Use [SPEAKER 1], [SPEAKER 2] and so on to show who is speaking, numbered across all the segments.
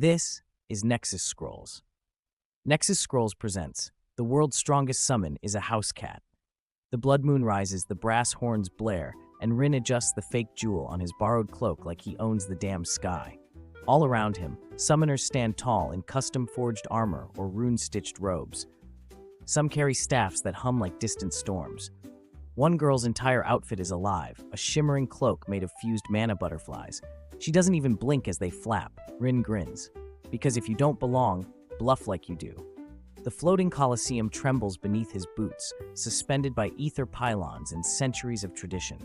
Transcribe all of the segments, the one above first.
[SPEAKER 1] This is Nexus Scrolls. Nexus Scrolls presents The World's Strongest Summon is a House Cat. The blood moon rises, the brass horns blare, and Rin adjusts the fake jewel on his borrowed cloak like he owns the damn sky. All around him, summoners stand tall in custom-forged armor or rune-stitched robes. Some carry staffs that hum like distant storms. One girl's entire outfit is alive, a shimmering cloak made of fused mana butterflies. She doesn't even blink as they flap. Rin grins. Because if you don't belong, bluff like you do. The floating coliseum trembles beneath his boots, suspended by ether pylons and centuries of tradition.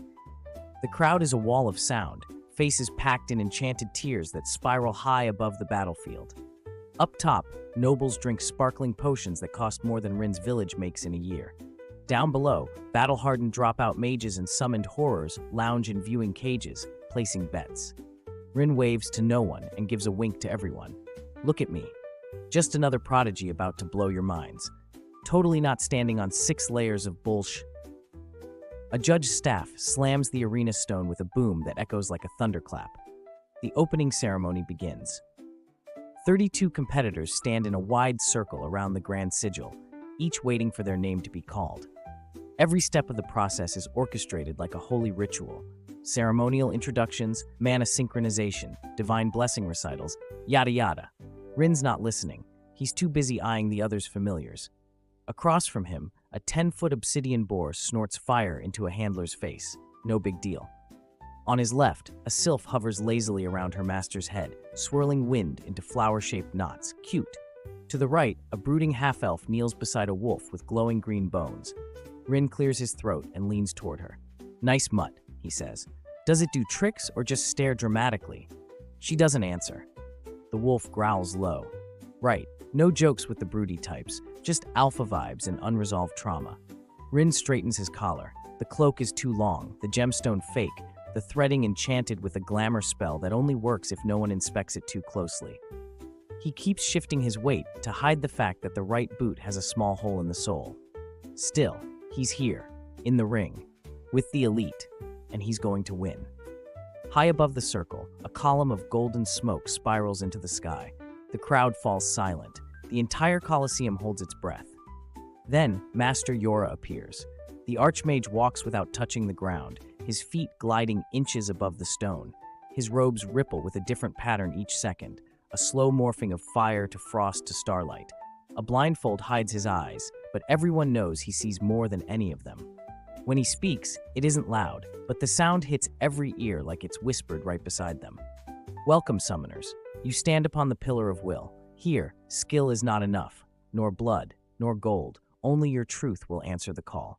[SPEAKER 1] The crowd is a wall of sound, faces packed in enchanted tears that spiral high above the battlefield. Up top, nobles drink sparkling potions that cost more than Rin's village makes in a year. Down below, battle-hardened dropout mages and summoned horrors lounge in viewing cages, placing bets. Rin waves to no one and gives a wink to everyone. Look at me. Just another prodigy about to blow your minds. Totally not standing on 6 layers of bullsh. A judge's staff slams the arena stone with a boom that echoes like a thunderclap. The opening ceremony begins. 32 competitors stand in a wide circle around the grand sigil, each waiting for their name to be called. Every step of the process is orchestrated like a holy ritual. Ceremonial introductions, mana synchronization, divine blessing recitals, yada yada. Rin's not listening. He's too busy eyeing the others' familiars. Across from him, a 10-foot obsidian boar snorts fire into a handler's face. No big deal. On his left, a sylph hovers lazily around her master's head, swirling wind into flower-shaped knots. Cute. To the right, a brooding half-elf kneels beside a wolf with glowing green bones. Rin clears his throat and leans toward her. Nice mutt, he says. Does it do tricks or just stare dramatically? She doesn't answer. The wolf growls low. Right, no jokes with the broody types, just alpha vibes and unresolved trauma. Rin straightens his collar. The cloak is too long, the gemstone fake, the threading enchanted with a glamour spell that only works if no one inspects it too closely. He keeps shifting his weight to hide the fact that the right boot has a small hole in the sole. Still, he's here, in the ring, with the elite, and he's going to win. High above the circle, a column of golden smoke spirals into the sky. The crowd falls silent. The entire Colosseum holds its breath. Then, Master Yora appears. The Archmage walks without touching the ground, his feet gliding inches above the stone. His robes ripple with a different pattern each second, a slow morphing of fire to frost to starlight. A blindfold hides his eyes, but everyone knows he sees more than any of them. When he speaks, it isn't loud, but the sound hits every ear like it's whispered right beside them. Welcome, summoners. You stand upon the pillar of will. Here, skill is not enough, nor blood, nor gold. Only your truth will answer the call.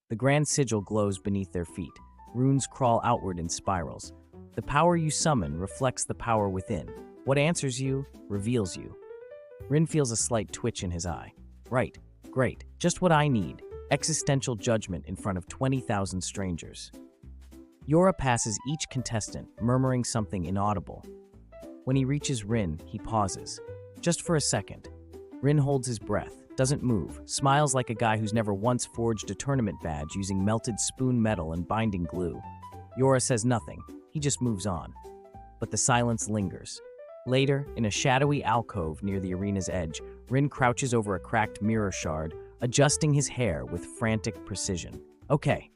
[SPEAKER 1] The grand sigil glows beneath their feet. Runes crawl outward in spirals. The power you summon reflects the power within. What answers you, reveals you. Rin feels a slight twitch in his eye. Right, great, just what I need. Existential judgment in front of 20,000 strangers. Yora passes each contestant, murmuring something inaudible. When he reaches Rin, he pauses. Just for a second. Rin holds his breath, doesn't move, smiles like a guy who's never once forged a tournament badge using melted spoon metal and binding glue. Yora says nothing, he just moves on. But the silence lingers. Later, in a shadowy alcove near the arena's edge, Rin crouches over a cracked mirror shard, adjusting his hair with frantic precision. Okay.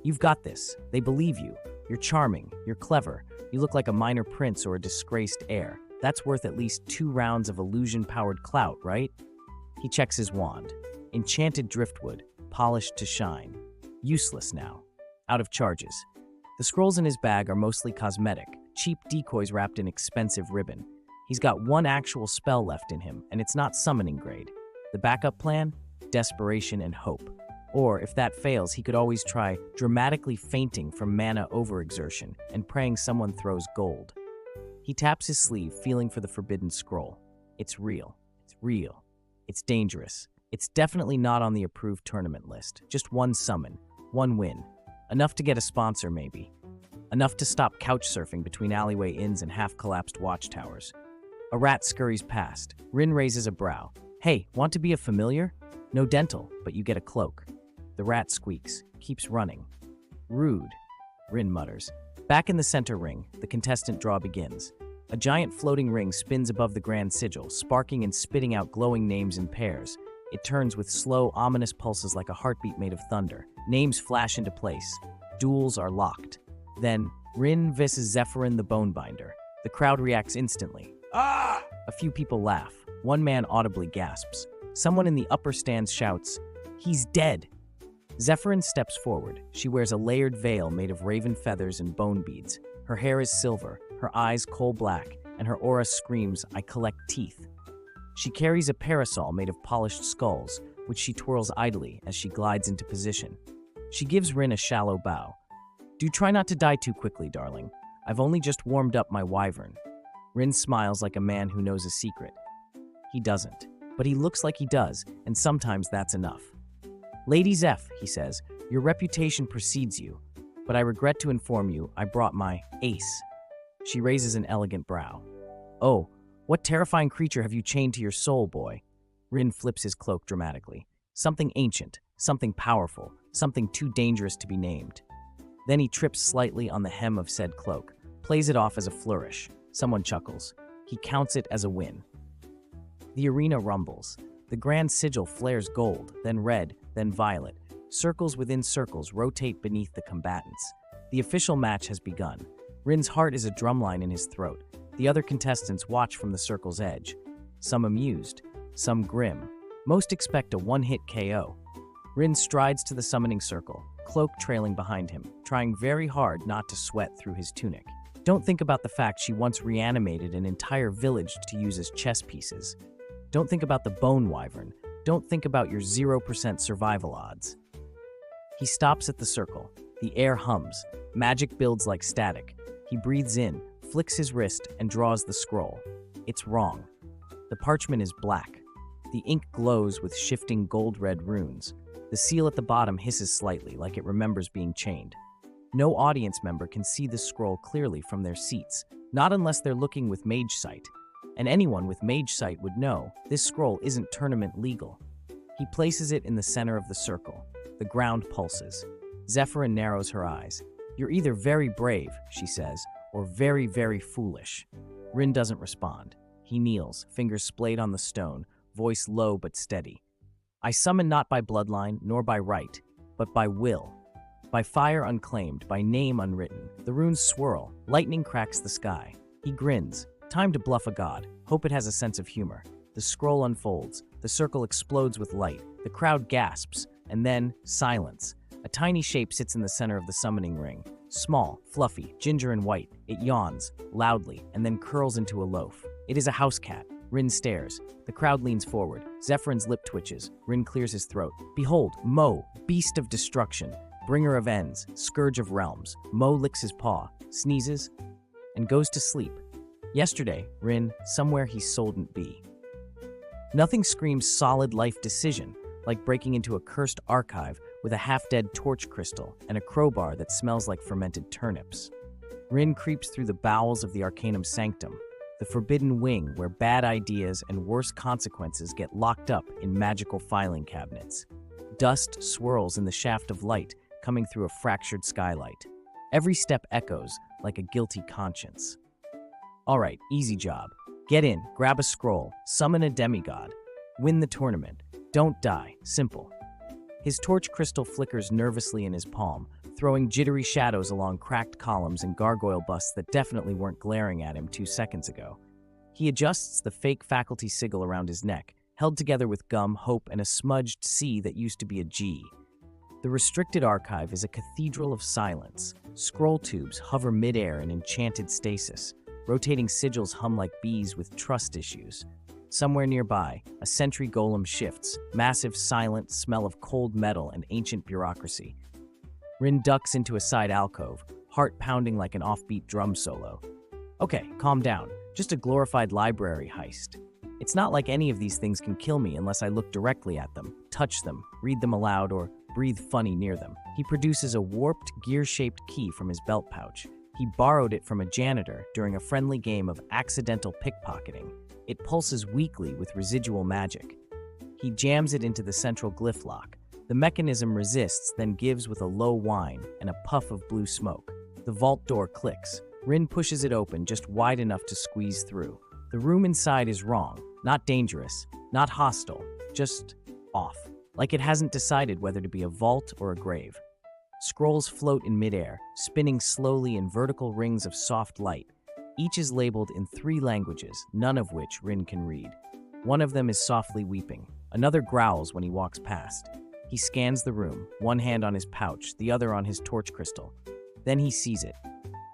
[SPEAKER 1] You've got this. They believe you. You're charming. You're clever. You look like a minor prince or a disgraced heir. That's worth at least 2 rounds of illusion-powered clout, right? He checks his wand. Enchanted driftwood, polished to shine. Useless now. Out of charges. The scrolls in his bag are mostly cosmetic, cheap decoys wrapped in expensive ribbon. He's got one actual spell left in him, and it's not summoning grade. The backup plan? Desperation and hope. Or, if that fails, he could always try dramatically fainting from mana overexertion and praying someone throws gold. He taps his sleeve, feeling for the forbidden scroll. It's real. It's real. It's dangerous. It's definitely not on the approved tournament list. Just one summon. One win. Enough to get a sponsor, maybe. Enough to stop couch surfing between alleyway inns and half-collapsed watchtowers. A rat scurries past. Rin raises a brow. Hey, want to be a familiar? No dental, but you get a cloak. The rat squeaks, keeps running. Rude, Rin mutters. Back in the center ring, the contestant draw begins. A giant floating ring spins above the grand sigil, sparking and spitting out glowing names in pairs. It turns with slow, ominous pulses like a heartbeat made of thunder. Names flash into place. Duels are locked. Then, Rin vs. Zephyrin the Bonebinder. The crowd reacts instantly. Ah! A few people laugh. One man audibly gasps. Someone in the upper stands shouts, "He's dead!" Zephyrin steps forward. She wears a layered veil made of raven feathers and bone beads. Her hair is silver, her eyes coal black, and her aura screams, "I collect teeth." She carries a parasol made of polished skulls, which she twirls idly as she glides into position. She gives Rin a shallow bow. "Do try not to die too quickly, darling. I've only just warmed up my wyvern." Rin smiles like a man who knows a secret. He doesn't, but he looks like he does, and sometimes that's enough. "Lady Zeph," he says, "your reputation precedes you, but I regret to inform you I brought my ace." She raises an elegant brow. "Oh, what terrifying creature have you chained to your soul, boy?" Rin flips his cloak dramatically. "Something ancient, something powerful, something too dangerous to be named." Then he trips slightly on the hem of said cloak, plays it off as a flourish. Someone chuckles. He counts it as a win. The arena rumbles. The grand sigil flares gold, then red, then violet. Circles within circles rotate beneath the combatants. The official match has begun. Rin's heart is a drumline in his throat. The other contestants watch from the circle's edge. Some amused, some grim. Most expect a one-hit KO. Rin strides to the summoning circle, cloak trailing behind him, trying very hard not to sweat through his tunic. Don't think about the fact she once reanimated an entire village to use as chess pieces. Don't think about the bone wyvern. Don't think about your 0% survival odds. He stops at the circle. The air hums. Magic builds like static. He breathes in, flicks his wrist, and draws the scroll. It's wrong. The parchment is black. The ink glows with shifting gold-red runes. The seal at the bottom hisses slightly, like it remembers being chained. No audience member can see the scroll clearly from their seats, not unless they're looking with mage sight. And anyone with mage sight would know this scroll isn't tournament legal. He places it in the center of the circle. The ground pulses. Zephyrin narrows her eyes. "You're either very brave," she says, "or very, very foolish." Rin doesn't respond. He kneels, fingers splayed on the stone, voice low but steady. "I summon not by bloodline, nor by right, but by will. By fire unclaimed, by name unwritten." The runes swirl. Lightning cracks the sky. He grins. Time to bluff a god. Hope it has a sense of humor. The scroll unfolds. The circle explodes with light. The crowd gasps. And then, silence. A tiny shape sits in the center of the summoning ring. Small, fluffy, ginger and white. It yawns, loudly, and then curls into a loaf. It is a house cat. Rin stares. The crowd leans forward. Zephyrin's lip twitches. Rin clears his throat. "Behold, Mo, beast of destruction, bringer of ends, scourge of realms." Mo licks his paw, sneezes, and goes to sleep. Yesterday, Rin, somewhere he soldn't be. Nothing screams solid life decision like breaking into a cursed archive with a half-dead torch crystal and a crowbar that smells like fermented turnips. Rin creeps through the bowels of the Arcanum Sanctum, the forbidden wing where bad ideas and worse consequences get locked up in magical filing cabinets. Dust swirls in the shaft of light coming through a fractured skylight. Every step echoes like a guilty conscience. All right, easy job. Get in, grab a scroll, summon a demigod, win the tournament. Don't die. Simple. His torch crystal flickers nervously in his palm, throwing jittery shadows along cracked columns and gargoyle busts that definitely weren't glaring at him 2 seconds ago. He adjusts the fake faculty sigil around his neck, held together with gum, hope, and a smudged C that used to be a G. The restricted archive is a cathedral of silence. Scroll tubes hover midair in enchanted stasis. Rotating sigils hum like bees with trust issues. Somewhere nearby, a sentry golem shifts, massive, silent smell of cold metal and ancient bureaucracy. Rin ducks into a side alcove, heart pounding like an offbeat drum solo. "Okay, calm down. Just a glorified library heist. It's not like any of these things can kill me unless I look directly at them, touch them, read them aloud, or breathe funny near them." He produces a warped, gear-shaped key from his belt pouch. He borrowed it from a janitor during a friendly game of accidental pickpocketing. It pulses weakly with residual magic. He jams it into the central glyph lock. The mechanism resists, then gives with a low whine and a puff of blue smoke. The vault door clicks. Rin pushes it open just wide enough to squeeze through. The room inside is wrong, not dangerous, not hostile, just off. Like it hasn't decided whether to be a vault or a grave. Scrolls float in midair, spinning slowly in vertical rings of soft light. Each is labeled in 3 languages, none of which Rin can read. One of them is softly weeping. Another growls when he walks past. He scans the room, one hand on his pouch, the other on his torch crystal. Then he sees it.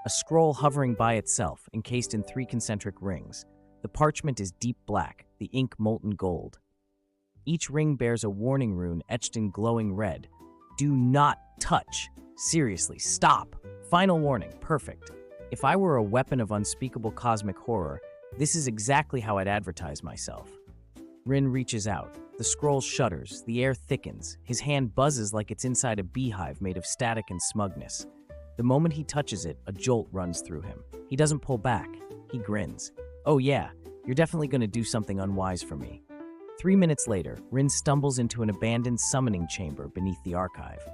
[SPEAKER 1] A scroll hovering by itself, encased in 3 concentric rings. The parchment is deep black, the ink molten gold. Each ring bears a warning rune etched in glowing red. Do not touch. Seriously, stop. Final warning, perfect. If I were a weapon of unspeakable cosmic horror, this is exactly how I'd advertise myself. Rin reaches out. The scroll shudders, the air thickens. His hand buzzes like it's inside a beehive made of static and smugness. The moment he touches it, a jolt runs through him. He doesn't pull back. He grins. Oh yeah, you're definitely going to do something unwise for me. 3 minutes later, Rin stumbles into an abandoned summoning chamber beneath the archive.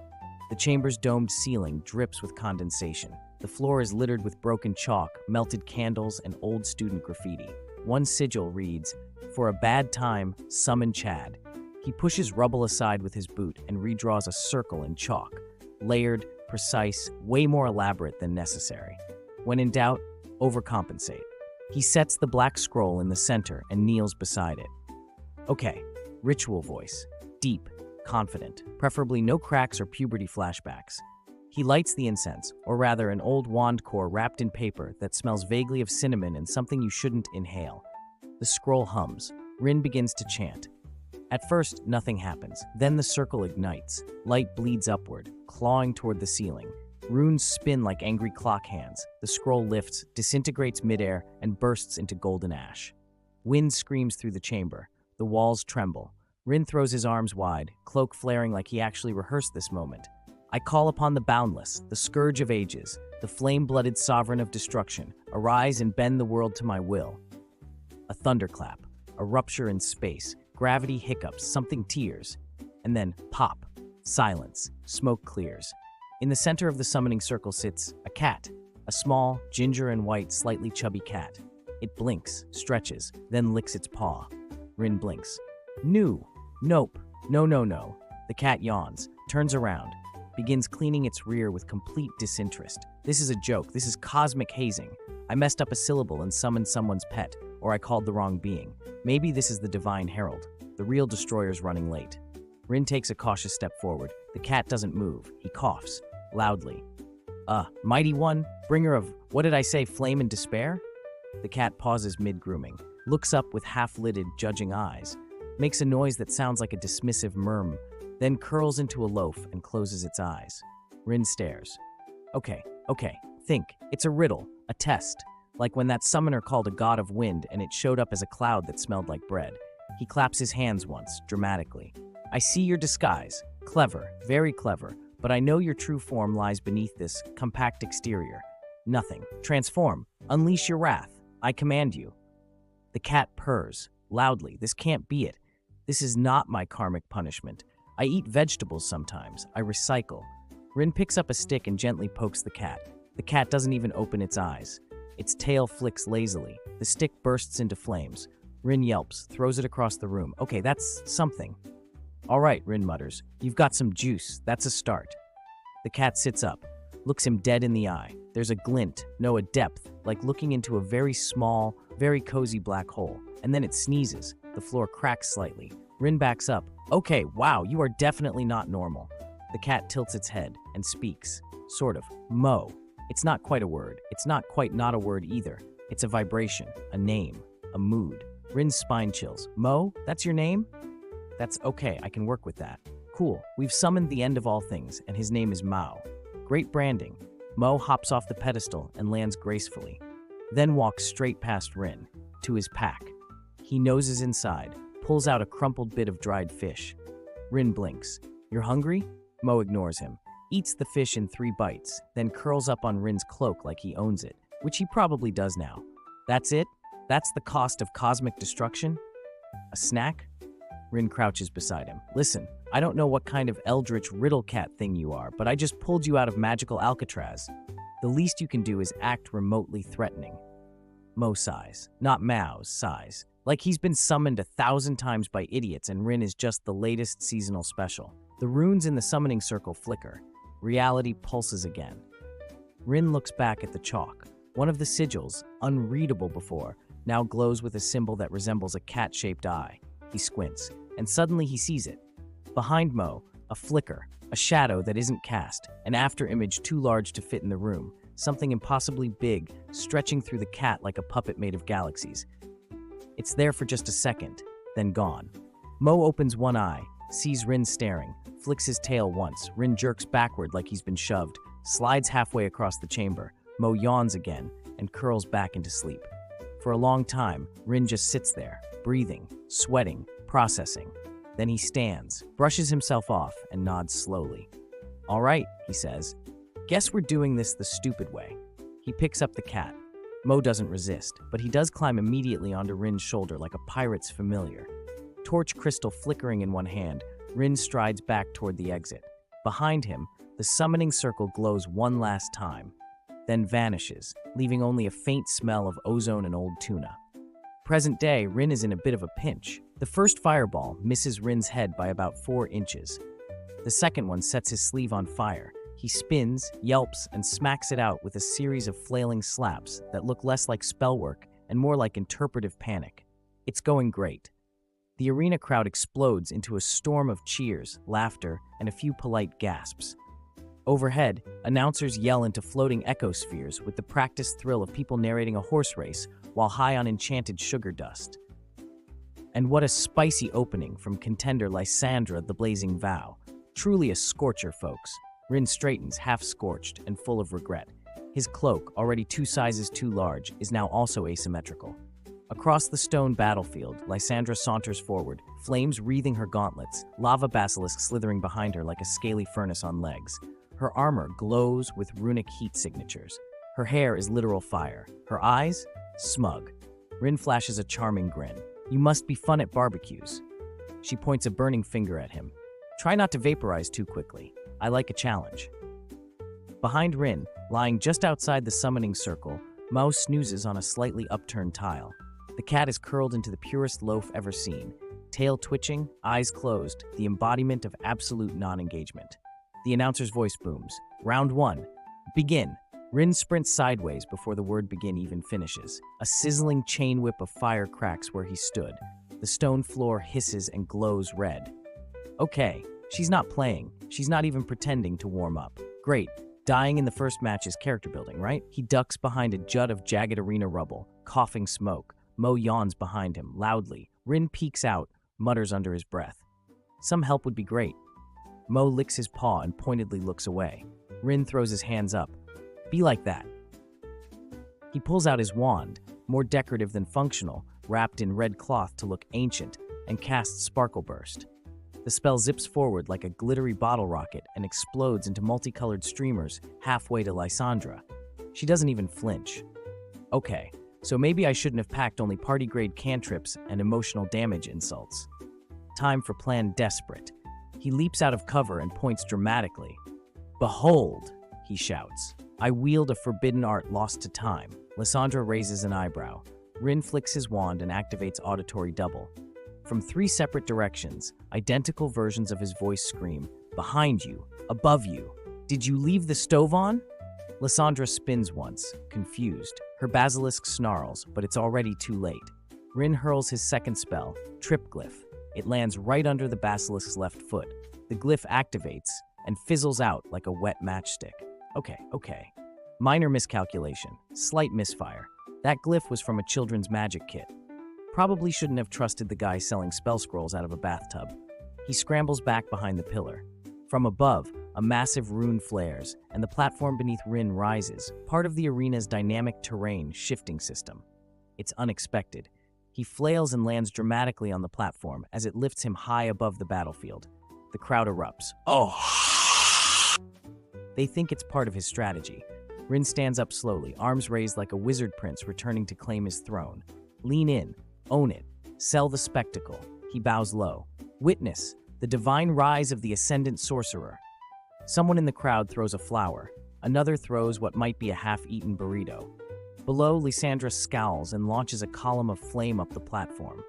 [SPEAKER 1] The chamber's domed ceiling drips with condensation. The floor is littered with broken chalk, melted candles, and old student graffiti. One sigil reads, "For a bad time, summon Chad." He pushes rubble aside with his boot and redraws a circle in chalk. Layered, precise, way more elaborate than necessary. When in doubt, overcompensate. He sets the black scroll in the center and kneels beside it. Okay, ritual voice. Deep, confident, preferably no cracks or puberty flashbacks. He lights the incense, or rather an old wand core wrapped in paper that smells vaguely of cinnamon and something you shouldn't inhale. The scroll hums. Rin begins to chant. At first, nothing happens. Then the circle ignites. Light bleeds upward, clawing toward the ceiling. Runes spin like angry clock hands. The scroll lifts, disintegrates midair, and bursts into golden ash. Wind screams through the chamber. The walls tremble. Rin throws his arms wide, cloak flaring like he actually rehearsed this moment. I call upon the boundless, the scourge of ages, the flame-blooded sovereign of destruction. Arise and bend the world to my will. A thunderclap, a rupture in space, gravity hiccups, something tears. And then, pop, silence, smoke clears. In the center of the summoning circle sits a cat, a small, ginger and white, slightly chubby cat. It blinks, stretches, then licks its paw. Rin blinks. Nope. No. The cat yawns, turns around, begins cleaning its rear with complete disinterest. This is a joke. This is cosmic hazing. I messed up a syllable and summoned someone's pet, or I called the wrong being. Maybe this is the divine herald. The real destroyer's running late. Rin takes a cautious step forward. The cat doesn't move. He coughs, loudly. Mighty one, bringer of, what did I say, flame and despair? The cat pauses mid-grooming, looks up with half-lidded, judging eyes, makes a noise that sounds like a dismissive murmur, then curls into a loaf and closes its eyes. Rin stares. Okay, think. It's a riddle, a test. Like when that summoner called a god of wind and it showed up as a cloud that smelled like bread. He claps his hands once, dramatically. I see your disguise. Clever, very clever, but I know your true form lies beneath this compact exterior. Nothing. Transform. Unleash your wrath. I command you. The cat purrs, loudly. This can't be it. This is not my karmic punishment. I eat vegetables sometimes. I recycle. Rin picks up a stick and gently pokes the cat. The cat doesn't even open its eyes. Its tail flicks lazily. The stick bursts into flames. Rin yelps, throws it across the room. Okay, that's something. All right, Rin mutters. You've got some juice. That's a start. The cat sits up, looks him dead in the eye. There's a glint, no, a depth, like looking into a very small, very cozy black hole. And then it sneezes. The floor cracks slightly. Rin backs up. Okay, wow, you are definitely not normal. The cat tilts its head and speaks. Sort of. Mo. It's not quite a word. It's not quite not a word either. It's a vibration, a name, a mood. Rin's spine chills. Mo, that's your name? That's okay, I can work with that. Cool, we've summoned the end of all things, and his name is Mao. Great branding. Mo hops off the pedestal and lands gracefully, then walks straight past Rin, to his pack. He noses inside, pulls out a crumpled bit of dried fish. Rin blinks. You're hungry? Mo ignores him, eats the fish in 3 bites, then curls up on Rin's cloak like he owns it, which he probably does now. That's it? That's the cost of cosmic destruction? A snack? Rin crouches beside him. Listen, I don't know what kind of eldritch riddle cat thing you are, but I just pulled you out of magical Alcatraz. The least you can do is act remotely threatening. Mo sighs, not Mao's sighs. Like he's been summoned 1,000 times by idiots and Rin is just the latest seasonal special. The runes in the summoning circle flicker. Reality pulses again. Rin looks back at the chalk. One of the sigils, unreadable before, now glows with a symbol that resembles a cat-shaped eye. He squints, and suddenly he sees it. Behind Mo, a flicker, a shadow that isn't cast, an afterimage too large to fit in the room, something impossibly big, stretching through the cat like a puppet made of galaxies. It's there for just a second, then gone. Mo opens one eye, sees Rin staring, flicks his tail once. Rin jerks backward like he's been shoved, slides halfway across the chamber. Mo yawns again and curls back into sleep. For a long time, Rin just sits there, breathing, sweating, processing. Then he stands, brushes himself off, and nods slowly. "All right," he says. "Guess we're doing this the stupid way." He picks up the cat. Mo doesn't resist, but he does climb immediately onto Rin's shoulder like a pirate's familiar. Torch crystal flickering in one hand, Rin strides back toward the exit. Behind him, the summoning circle glows one last time, then vanishes, leaving only a faint smell of ozone and old tuna. Present day, Rin is in a bit of a pinch. The first fireball misses Rin's head by about 4 inches. The second one sets his sleeve on fire. He spins, yelps, and smacks it out with a series of flailing slaps that look less like spellwork and more like interpretive panic. It's going great. The arena crowd explodes into a storm of cheers, laughter, and a few polite gasps. Overhead, announcers yell into floating echospheres with the practiced thrill of people narrating a horse race while high on enchanted sugar dust. And what a spicy opening from contender Lysandra the Blazing Vow. Truly a scorcher, folks. Rin straightens, half-scorched and full of regret. His cloak, already 2 sizes too large, is now also asymmetrical. Across the stone battlefield, Lysandra saunters forward, flames wreathing her gauntlets, lava basilisk slithering behind her like a scaly furnace on legs. Her armor glows with runic heat signatures. Her hair is literal fire. Her eyes? Smug. Rin flashes a charming grin. "You must be fun at barbecues." She points a burning finger at him. "Try not to vaporize too quickly. I like a challenge." Behind Rin, lying just outside the summoning circle, Mao snoozes on a slightly upturned tile. The cat is curled into the purest loaf ever seen, tail twitching, eyes closed, the embodiment of absolute non-engagement. The announcer's voice booms. "Round 1. Begin." Rin sprints sideways before the word begin even finishes. A sizzling chain whip of fire cracks where he stood. The stone floor hisses and glows red. Okay, she's not playing. She's not even pretending to warm up. Great. Dying in the first match is character building, right? He ducks behind a jut of jagged arena rubble, coughing smoke. Mo yawns behind him, loudly. Rin peeks out, mutters under his breath. Some help would be great. Mo licks his paw and pointedly looks away. Rin throws his hands up. "Be like that." He pulls out his wand, more decorative than functional, wrapped in red cloth to look ancient, and casts Sparkle Burst. The spell zips forward like a glittery bottle rocket and explodes into multicolored streamers halfway to Lysandra. She doesn't even flinch. Okay, so maybe I shouldn't have packed only party-grade cantrips and emotional damage insults. Time for Plan Desperate. He leaps out of cover and points dramatically. "Behold," he shouts. "I wield a forbidden art lost to time." Lysandra raises an eyebrow. Rin flicks his wand and activates Auditory Double. From 3 separate directions, identical versions of his voice scream, "Behind you, above you. Did you leave the stove on?" Lysandra spins once, confused. Her basilisk snarls, but it's already too late. Rin hurls his second spell, Trip Glyph. It lands right under the basilisk's left foot. The glyph activates and fizzles out like a wet matchstick. Okay. Minor miscalculation, slight misfire. That glyph was from a children's magic kit. Probably shouldn't have trusted the guy selling spell scrolls out of a bathtub. He scrambles back behind the pillar. From above, a massive rune flares, and the platform beneath Rin rises, part of the arena's dynamic terrain shifting system. It's unexpected. He flails and lands dramatically on the platform as it lifts him high above the battlefield. The crowd erupts. "Oh!" They think it's part of his strategy. Rin stands up slowly, arms raised like a wizard prince returning to claim his throne. Lean in. Own it. Sell the spectacle. He bows low. Witness the divine rise of the ascendant sorcerer. Someone in the crowd throws a flower. Another throws what might be a half-eaten burrito. Below, Lysandra scowls and launches a column of flame up the platform.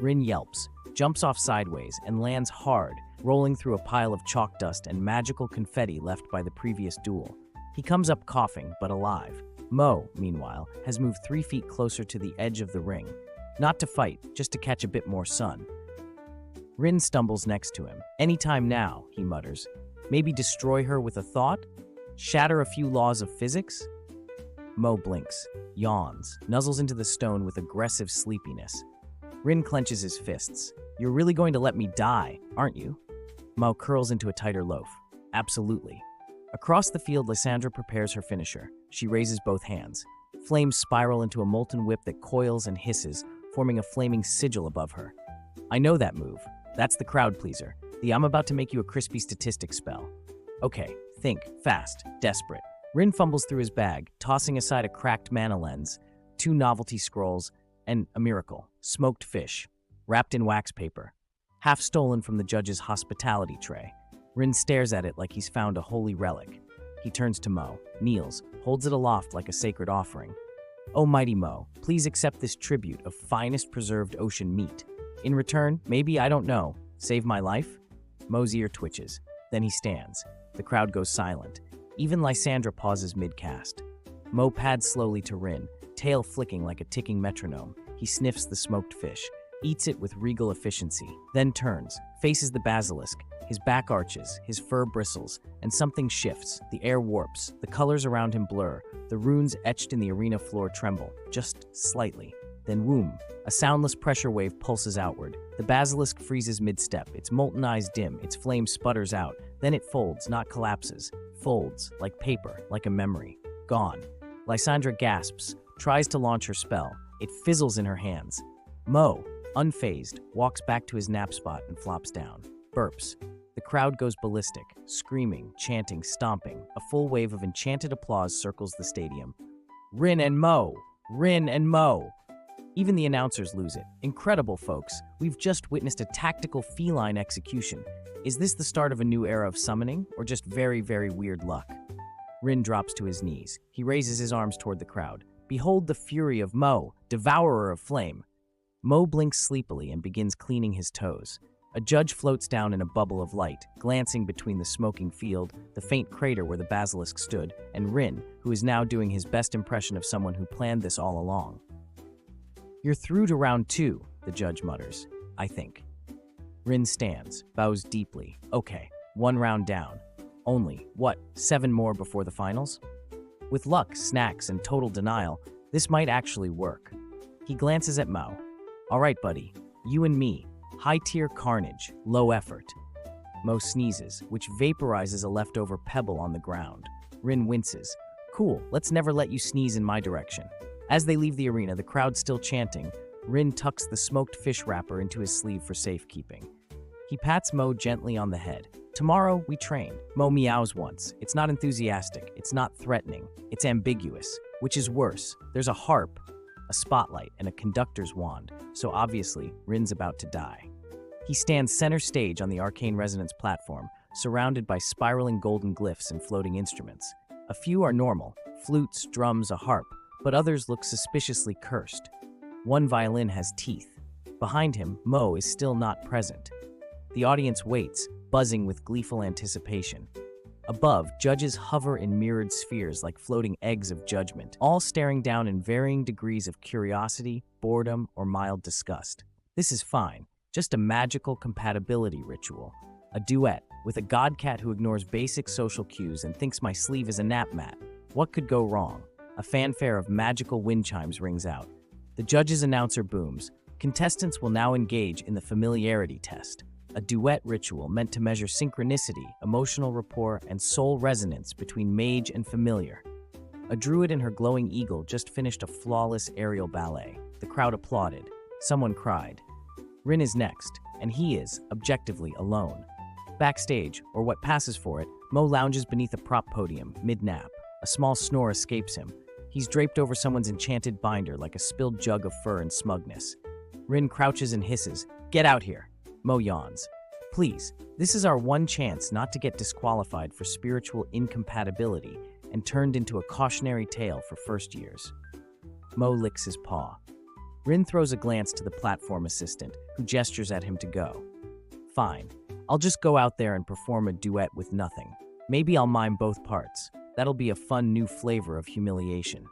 [SPEAKER 1] Rin yelps, jumps off sideways, and lands hard, rolling through a pile of chalk dust and magical confetti left by the previous duel. He comes up coughing, but alive. Mo, meanwhile, has moved 3 feet closer to the edge of the ring. Not to fight, just to catch a bit more sun. Rin stumbles next to him. "Anytime now," he mutters. "Maybe destroy her with a thought? Shatter a few laws of physics?" Mo blinks, yawns, nuzzles into the stone with aggressive sleepiness. Rin clenches his fists. "You're really going to let me die, aren't you?" Mo curls into a tighter loaf. "Absolutely." Across the field, Lysandra prepares her finisher. She raises both hands. Flames spiral into a molten whip that coils and hisses, forming a flaming sigil above her. "I know that move. That's the crowd pleaser. The I'm about to make you a crispy statistic spell." "Okay, think, fast, desperate." Rin fumbles through his bag, tossing aside a cracked mana lens, 2 novelty scrolls, and a miracle, smoked fish, wrapped in wax paper, half stolen from the judge's hospitality tray. Rin stares at it like he's found a holy relic. He turns to Mo, kneels, holds it aloft like a sacred offering. "Oh, mighty Mo, please accept this tribute of finest preserved ocean meat. In return, maybe, I don't know, save my life?" Mo's ear twitches. Then he stands. The crowd goes silent. Even Lysandra pauses mid-cast. Mo pads slowly to Rin, tail flicking like a ticking metronome. He sniffs the smoked fish, eats it with regal efficiency, then turns, faces the basilisk. His back arches, his fur bristles, and something shifts. The air warps, the colors around him blur, the runes etched in the arena floor tremble, just slightly. Then whoom, a soundless pressure wave pulses outward. The basilisk freezes mid-step, its molten eyes dim, its flame sputters out. Then it folds, not collapses. Folds, like paper, like a memory. Gone. Lysandra gasps, tries to launch her spell. It fizzles in her hands. Mo, unfazed, walks back to his nap spot and flops down. Burps. The crowd goes ballistic, screaming, chanting, stomping. A full wave of enchanted applause circles the stadium. "Rin and Mo! Rin and Mo!" Even the announcers lose it. "Incredible, folks. We've just witnessed a tactical feline execution. Is this the start of a new era of summoning, or just very, very weird luck?" Rin drops to his knees. He raises his arms toward the crowd. "Behold the fury of Mo, devourer of flame." Mo blinks sleepily and begins cleaning his toes. A judge floats down in a bubble of light, glancing between the smoking field, the faint crater where the basilisk stood, and Rin, who is now doing his best impression of someone who planned this all along. "You're through to round 2, the judge mutters. "I think." Rin stands, bows deeply. "Okay, 1 round down. Only, 7 more before the finals?" With luck, snacks, and total denial, this might actually work. He glances at Mo. "All right, buddy, you and me. High-tier carnage, low effort." Mo sneezes, which vaporizes a leftover pebble on the ground. Rin winces. "Cool, let's never let you sneeze in my direction." As they leave the arena, the crowd still chanting, Rin tucks the smoked fish wrapper into his sleeve for safekeeping. He pats Mo gently on the head. "Tomorrow, we train." Mo meows once. It's not enthusiastic, it's not threatening, it's ambiguous. Which is worse, there's a harp, a spotlight, and a conductor's wand, so obviously, Rin's about to die. He stands center stage on the Arcane Resonance platform, surrounded by spiraling golden glyphs and floating instruments. A few are normal, flutes, drums, a harp, but others look suspiciously cursed. One violin has teeth. Behind him, Mo is still not present. The audience waits, buzzing with gleeful anticipation. Above, judges hover in mirrored spheres like floating eggs of judgment, all staring down in varying degrees of curiosity, boredom, or mild disgust. This is fine, just a magical compatibility ritual. A duet, with a godcat who ignores basic social cues and thinks my sleeve is a nap mat. What could go wrong? A fanfare of magical wind chimes rings out. The judge's announcer booms. Contestants will now engage in the familiarity test. A duet ritual meant to measure synchronicity, emotional rapport, and soul resonance between mage and familiar. A druid and her glowing eagle just finished a flawless aerial ballet. The crowd applauded. Someone cried. Rin is next, and he is, objectively, alone. Backstage, or what passes for it, Mo lounges beneath a prop podium, mid-nap. A small snore escapes him. He's draped over someone's enchanted binder like a spilled jug of fur and smugness. Rin crouches and hisses, "Get out here." Mo yawns. "Please, this is our one chance not to get disqualified for spiritual incompatibility, and turned into a cautionary tale for first years. Mo licks his paw. Rin throws a glance to the platform assistant, who gestures at him to go. Fine, I'll just go out there and perform a duet with nothing. Maybe I'll mime both parts. That'll be a fun new flavor of humiliation.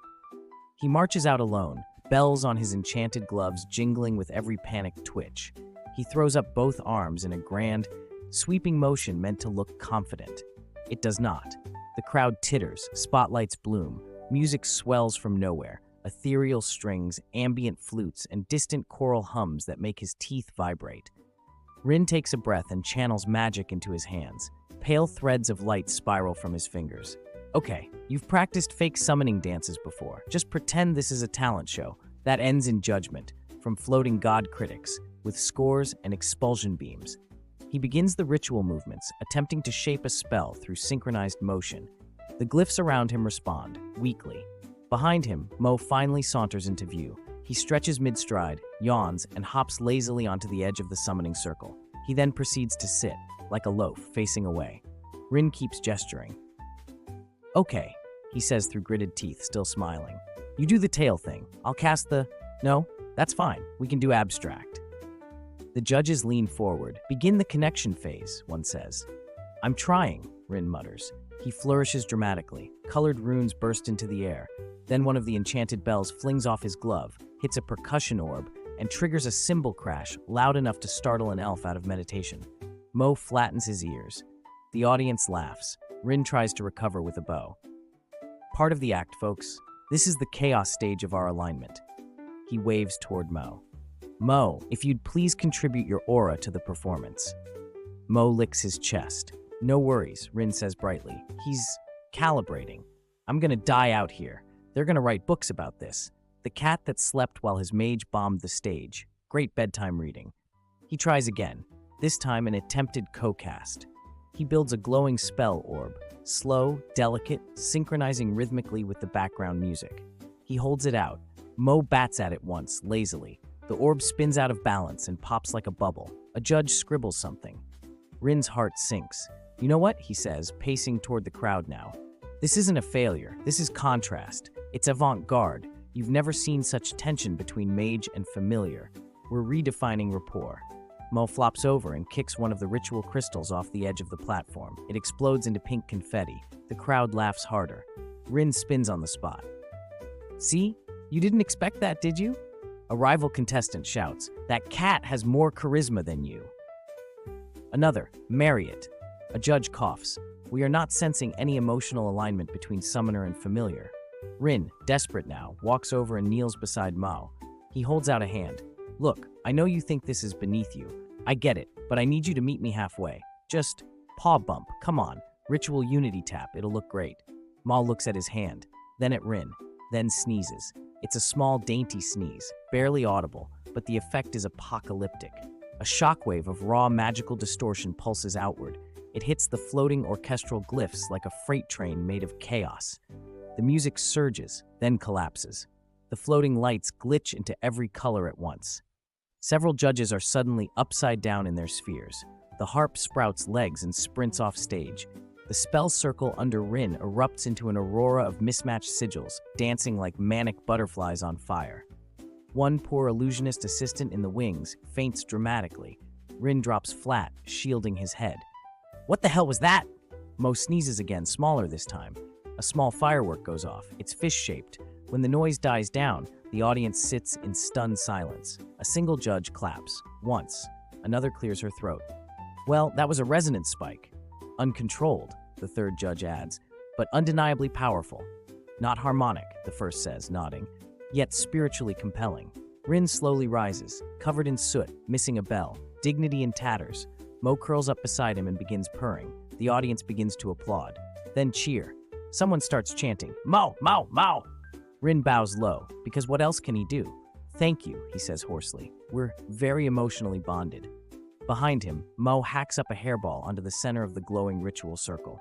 [SPEAKER 1] He marches out alone, bells on his enchanted gloves jingling with every panicked twitch. He throws up both arms in a grand, sweeping motion meant to look confident. It does not. The crowd titters, spotlights bloom, music swells from nowhere, ethereal strings, ambient flutes, and distant choral hums that make his teeth vibrate. Rin takes a breath and channels magic into his hands. Pale threads of light spiral from his fingers. Okay, you've practiced fake summoning dances before. Just pretend this is a talent show. That ends in judgment, from floating god critics, with scores and expulsion beams. He begins the ritual movements, attempting to shape a spell through synchronized motion. The glyphs around him respond, weakly. Behind him, Mo finally saunters into view. He stretches mid-stride, yawns, and hops lazily onto the edge of the summoning circle. He then proceeds to sit, like a loaf, facing away. Rin keeps gesturing. Okay, he says through gritted teeth, still smiling. You do the tail thing. I'll cast the... No, that's fine. We can do abstract. The judges lean forward. Begin the connection phase, one says. I'm trying, Rin mutters. He flourishes dramatically. Colored runes burst into the air. Then one of the enchanted bells flings off his glove, hits a percussion orb, and triggers a cymbal crash loud enough to startle an elf out of meditation. Mo flattens his ears. The audience laughs. Rin tries to recover with a bow. Part of the act, folks. This is the chaos stage of our alignment. He waves toward Mo. Mo, if you'd please contribute your aura to the performance. Mo licks his chest. No worries, Rin says brightly. He's calibrating. I'm gonna die out here. They're gonna write books about this. The cat that slept while his mage bombed the stage. Great bedtime reading. He tries again, this time an attempted co-cast. He builds a glowing spell orb, slow, delicate, synchronizing rhythmically with the background music. He holds it out. Mo bats at it once, lazily. The orb spins out of balance and pops like a bubble. A judge scribbles something. Rin's heart sinks. You know what? He says, pacing toward the crowd now. This isn't a failure. This is contrast. It's avant-garde. You've never seen such tension between mage and familiar. We're redefining rapport. Mo flops over and kicks one of the ritual crystals off the edge of the platform. It explodes into pink confetti. The crowd laughs harder. Rin spins on the spot. See? You didn't expect that, did you? A rival contestant shouts, that cat has more charisma than you. Another, marry it. A judge coughs. We are not sensing any emotional alignment between summoner and familiar. Rin, desperate now, walks over and kneels beside Mao. He holds out a hand. Look, I know you think this is beneath you. I get it, but I need you to meet me halfway. Just paw bump, come on. Ritual unity tap, it'll look great. Mao looks at his hand, then at Rin, then sneezes. It's a small, dainty sneeze, barely audible, but the effect is apocalyptic. A shockwave of raw magical distortion pulses outward. It hits the floating orchestral glyphs like a freight train made of chaos. The music surges, then collapses. The floating lights glitch into every color at once. Several judges are suddenly upside down in their spheres. The harp sprouts legs and sprints off stage. The spell circle under Rin erupts into an aurora of mismatched sigils, dancing like manic butterflies on fire. One poor illusionist assistant in the wings faints dramatically. Rin drops flat, shielding his head. What the hell was that? Mo sneezes again, smaller this time. A small firework goes off. It's fish-shaped. When the noise dies down, the audience sits in stunned silence. A single judge claps. Once. Another clears her throat. Well, that was a resonance spike. Uncontrolled, the third judge adds, but undeniably powerful. Not harmonic, the first says, nodding, yet spiritually compelling. Rin slowly rises, covered in soot, missing a bell, dignity in tatters. Mo curls up beside him and begins purring. The audience begins to applaud. Then cheer. Someone starts chanting, Mo, Mo, Mo! Rin bows low, because what else can he do? Thank you, he says hoarsely. We're very emotionally bonded. Behind him, Mo hacks up a hairball onto the center of the glowing ritual circle.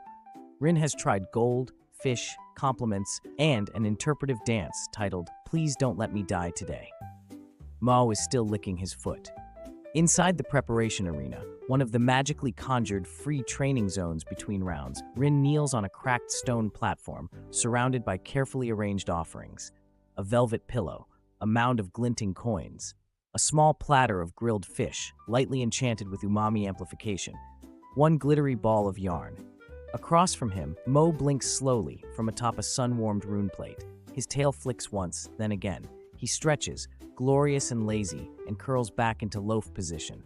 [SPEAKER 1] Rin has tried gold, fish, compliments, and an interpretive dance titled, Please Don't Let Me Die Today. Mo is still licking his foot. Inside the preparation arena, one of the magically conjured free training zones between rounds, Rin kneels on a cracked stone platform, surrounded by carefully arranged offerings. A velvet pillow, a mound of glinting coins, a small platter of grilled fish, lightly enchanted with umami amplification, one glittery ball of yarn. Across from him, Mo blinks slowly from atop a sun-warmed rune plate. His tail flicks once, then again. He stretches, glorious and lazy, and curls back into loaf position.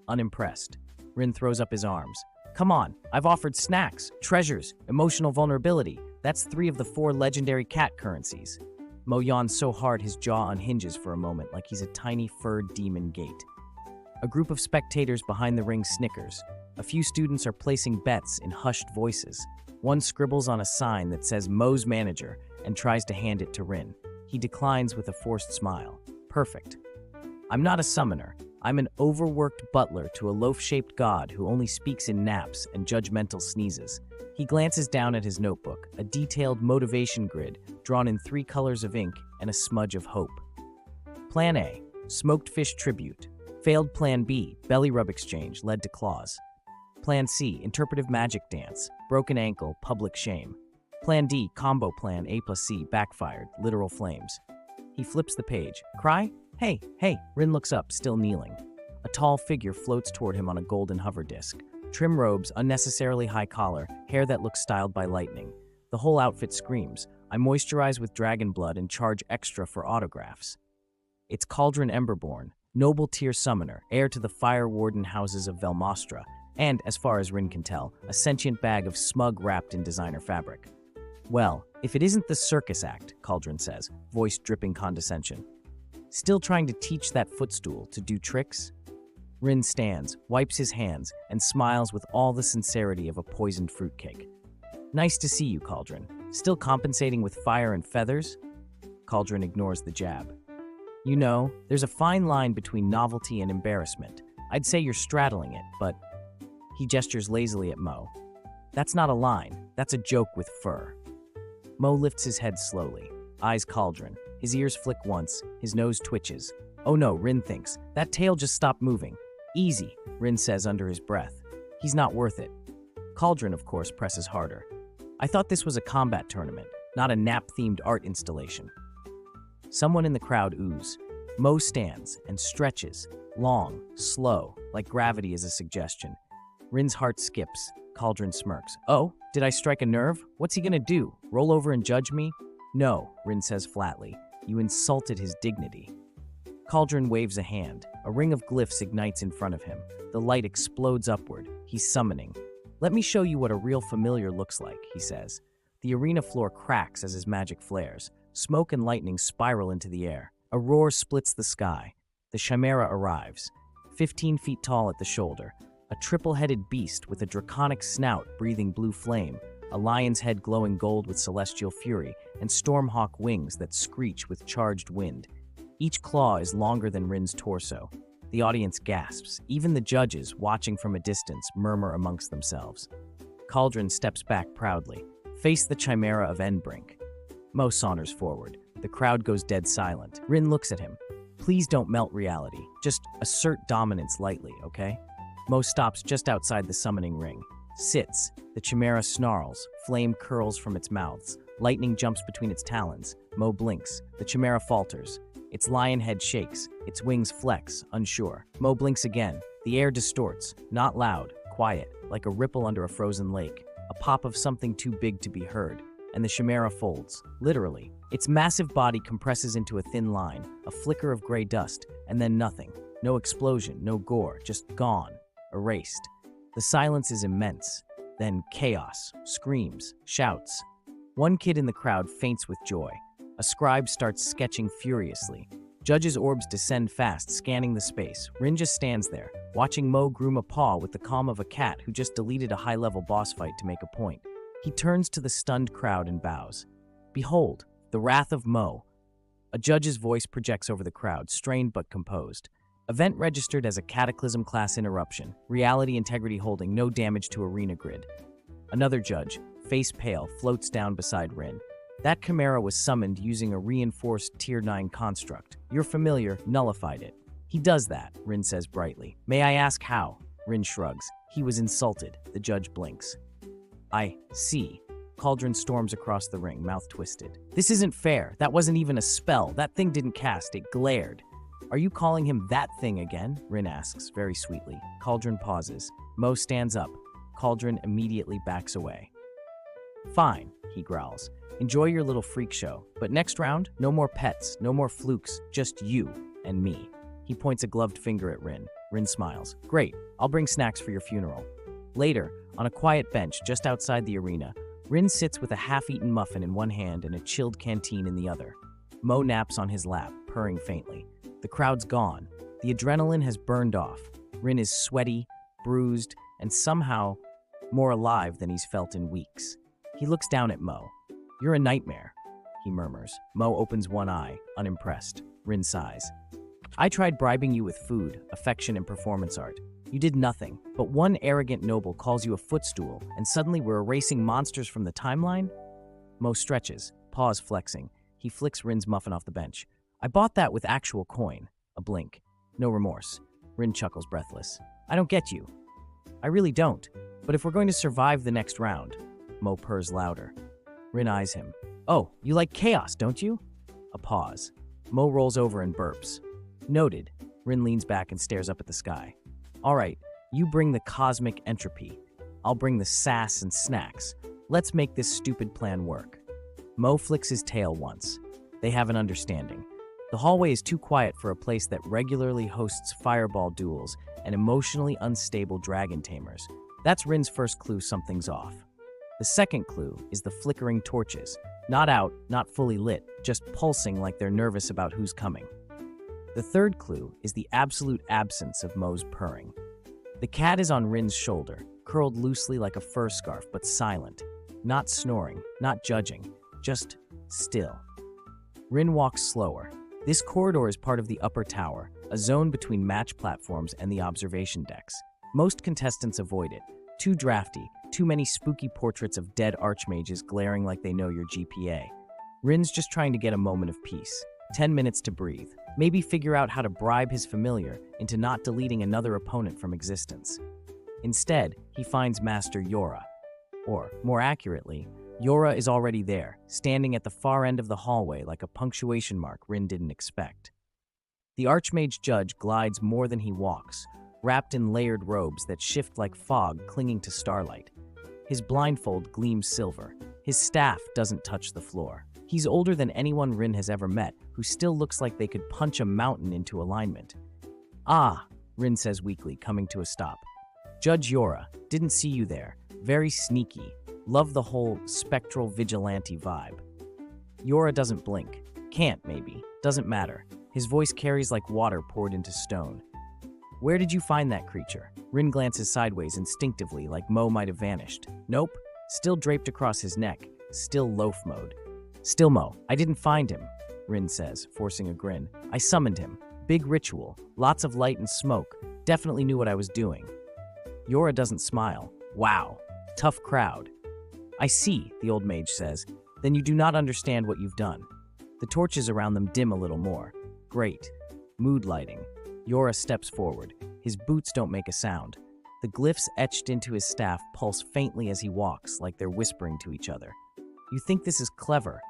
[SPEAKER 1] Unimpressed, Rin throws up his arms. Come on, I've offered snacks, treasures, emotional vulnerability. That's 3 of the 4 legendary cat currencies. Mo yawns so hard his jaw unhinges for a moment like he's a tiny furred demon gate. A group of spectators behind the ring snickers. A few students are placing bets in hushed voices. One scribbles on a sign that says Mo's manager and tries to hand it to Rin. He declines with a forced smile. Perfect. I'm not a summoner. I'm an overworked butler to a loaf-shaped god who only speaks in naps and judgmental sneezes. He glances down at his notebook, a detailed motivation grid drawn in 3 colors of ink and a smudge of hope. Plan A, smoked fish tribute. Failed Plan B, belly rub exchange, led to claws. Plan C, interpretive magic dance. Broken ankle, public shame. Plan D, combo plan A plus C, backfired, literal flames. He flips the page. Cry? Hey, hey, Rin looks up, still kneeling. A tall figure floats toward him on a golden hover disc. Trim robes, unnecessarily high collar, hair that looks styled by lightning. The whole outfit screams, I moisturize with dragon blood and charge extra for autographs. It's Cauldron Emberborn, noble tier summoner, heir to the fire warden houses of Velmostra, and, as far as Rin can tell, a sentient bag of smug wrapped in designer fabric. Well, if it isn't the circus act, Cauldron says, voice dripping condescension. Still trying to teach that footstool to do tricks? Rin stands, wipes his hands, and smiles with all the sincerity of a poisoned fruitcake. Nice to see you, Cauldron. Still compensating with fire and feathers? Cauldron ignores the jab. You know, there's a fine line between novelty and embarrassment. I'd say you're straddling it, but... He gestures lazily at Mo. That's not a line, that's a joke with fur. Mo lifts his head slowly, eyes Cauldron. His ears flick once, his nose twitches. Oh no, Rin thinks. That tail just stopped moving. Easy, Rin says under his breath. He's not worth it. Cauldron, of course, presses harder. I thought this was a combat tournament, not a nap-themed art installation. Someone in the crowd oos. Mo stands and stretches, long, slow, like gravity is a suggestion. Rin's heart skips. Cauldron smirks. Oh, did I strike a nerve? What's he gonna do? Roll over and judge me? No, Rin says flatly. You insulted his dignity. Cauldron waves a hand. A ring of glyphs ignites in front of him. The light explodes upward. He's summoning. Let me show you what a real familiar looks like, he says. The arena floor cracks as his magic flares. Smoke and lightning spiral into the air. A roar splits the sky. The chimera arrives. 15 feet tall at the shoulder. A triple-headed beast with a draconic snout breathing blue flame, a lion's head glowing gold with celestial fury, and stormhawk wings that screech with charged wind. Each claw is longer than Rin's torso. The audience gasps. Even the judges, watching from a distance, murmur amongst themselves. Cauldron steps back proudly. Face the chimera of Endbrink. Mo saunters forward. The crowd goes dead silent. Rin looks at him. Please don't melt reality. Just assert dominance lightly, okay? Mo stops just outside the summoning ring. Sits. The chimera snarls. Flame curls from its mouths. Lightning jumps between its talons. Mo blinks. The chimera falters. Its lion head shakes. Its wings flex, unsure. Mo blinks again. The air distorts. Not loud. Quiet. Like a ripple under a frozen lake. A pop of something too big to be heard. And the chimera folds. Literally. Its massive body compresses into a thin line. A flicker of gray dust. And then nothing. No explosion. No gore. Just gone. Erased. The silence is immense. Then chaos, screams, shouts. One kid in the crowd faints with joy. A scribe starts sketching furiously. Judges' orbs descend fast, scanning the space. Rin just stands there, watching Mo groom a paw with the calm of a cat who just deleted a high-level boss fight to make a point. He turns to the stunned crowd and bows. Behold, the wrath of Mo. A judge's voice projects over the crowd, strained but composed. Event registered as a Cataclysm class interruption. Reality integrity holding, no damage to arena grid. Another judge, face pale, floats down beside Rin. That chimera was summoned using a reinforced Tier 9 construct. Your familiar nullified it. He does that, Rin says brightly. May I ask how? Rin shrugs. He was insulted. The judge blinks. I see. Cauldron storms across the ring, mouth twisted. This isn't fair. That wasn't even a spell. That thing didn't cast. It glared. Are you calling him that thing again? Rin asks, very sweetly. Cauldron pauses. Mo stands up. Cauldron immediately backs away. Fine, he growls. Enjoy your little freak show. But next round, no more pets, no more flukes, just you and me. He points a gloved finger at Rin. Rin smiles. Great, I'll bring snacks for your funeral. Later, on a quiet bench just outside the arena, Rin sits with a half-eaten muffin in one hand and a chilled canteen in the other. Mo naps on his lap, purring faintly. The crowd's gone. The adrenaline has burned off. Rin is sweaty, bruised, and somehow more alive than he's felt in weeks. He looks down at Mo. You're a nightmare, he murmurs. Mo opens one eye, unimpressed. Rin sighs. I tried bribing you with food, affection, and performance art. You did nothing, but one arrogant noble calls you a footstool, and suddenly we're erasing monsters from the timeline? Mo stretches, paws flexing. He flicks Rin's muffin off the bench. I bought that with actual coin. A blink. No remorse. Rin chuckles, breathless. I don't get you. I really don't. But if we're going to survive the next round, Mo purrs louder. Rin eyes him. Oh, you like chaos, don't you? A pause. Mo rolls over and burps. Noted. Rin leans back and stares up at the sky. All right, you bring the cosmic entropy. I'll bring the sass and snacks. Let's make this stupid plan work. Mo flicks his tail once. They have an understanding. The hallway is too quiet for a place that regularly hosts fireball duels and emotionally unstable dragon tamers. That's Rin's first clue something's off. The second clue is the flickering torches. Not out, not fully lit, just pulsing like they're nervous about who's coming. The third clue is the absolute absence of Mo's purring. The cat is on Rin's shoulder, curled loosely like a fur scarf, but silent. Not snoring, not judging, just still. Rin walks slower. This corridor is part of the upper tower, a zone between match platforms and the observation decks. Most contestants avoid it. Too drafty, too many spooky portraits of dead archmages glaring like they know your GPA. Rin's just trying to get a moment of peace. 10 minutes to breathe. Maybe figure out how to bribe his familiar into not deleting another opponent from existence. Instead, he finds Master Yora. Or, more accurately, Yora is already there, standing at the far end of the hallway like a punctuation mark Rin didn't expect. The Archmage Judge glides more than he walks, wrapped in layered robes that shift like fog clinging to starlight. His blindfold gleams silver. His staff doesn't touch the floor. He's older than anyone Rin has ever met, who still looks like they could punch a mountain into alignment. Ah, Rin says weakly, coming to a stop. Judge Yora, didn't see you there. Very sneaky. Love the whole spectral vigilante vibe. Yora doesn't blink. Can't, maybe. Doesn't matter. His voice carries like water poured into stone. Where did you find that creature? Rin glances sideways instinctively, like Mo might have vanished. Nope. Still draped across his neck. Still loaf mode. Still Mo. I didn't find him, Rin says, forcing a grin. I summoned him. Big ritual. Lots of light and smoke. Definitely knew what I was doing. Yora doesn't smile. Wow. Tough crowd. I see, the old mage says. Then you do not understand what you've done. The torches around them dim a little more. Great. Mood lighting. Yora steps forward. His boots don't make a sound. The glyphs etched into his staff pulse faintly as he walks, like they're whispering to each other. You think this is clever?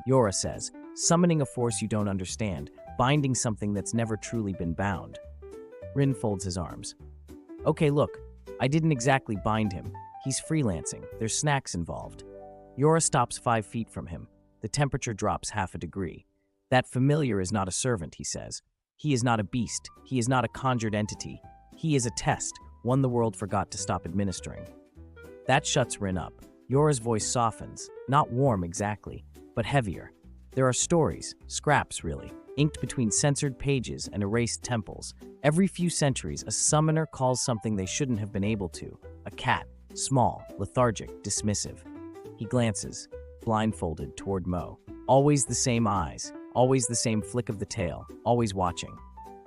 [SPEAKER 1] Yora says, summoning a force you don't understand, binding something that's never truly been bound. Rin folds his arms. Okay, look, I didn't exactly bind him. He's freelancing. There's snacks involved. Yora stops 5 feet from him. The temperature drops half a degree. That familiar is not a servant, he says. He is not a beast. He is not a conjured entity. He is a test, one the world forgot to stop administering. That shuts Rin up. Yora's voice softens, not warm exactly, but heavier. There are stories, scraps really, inked between censored pages and erased temples. Every few centuries, a summoner calls something they shouldn't have been able to. A cat, small, lethargic, dismissive. He glances, blindfolded, toward Mo. Always the same eyes, always the same flick of the tail, always watching.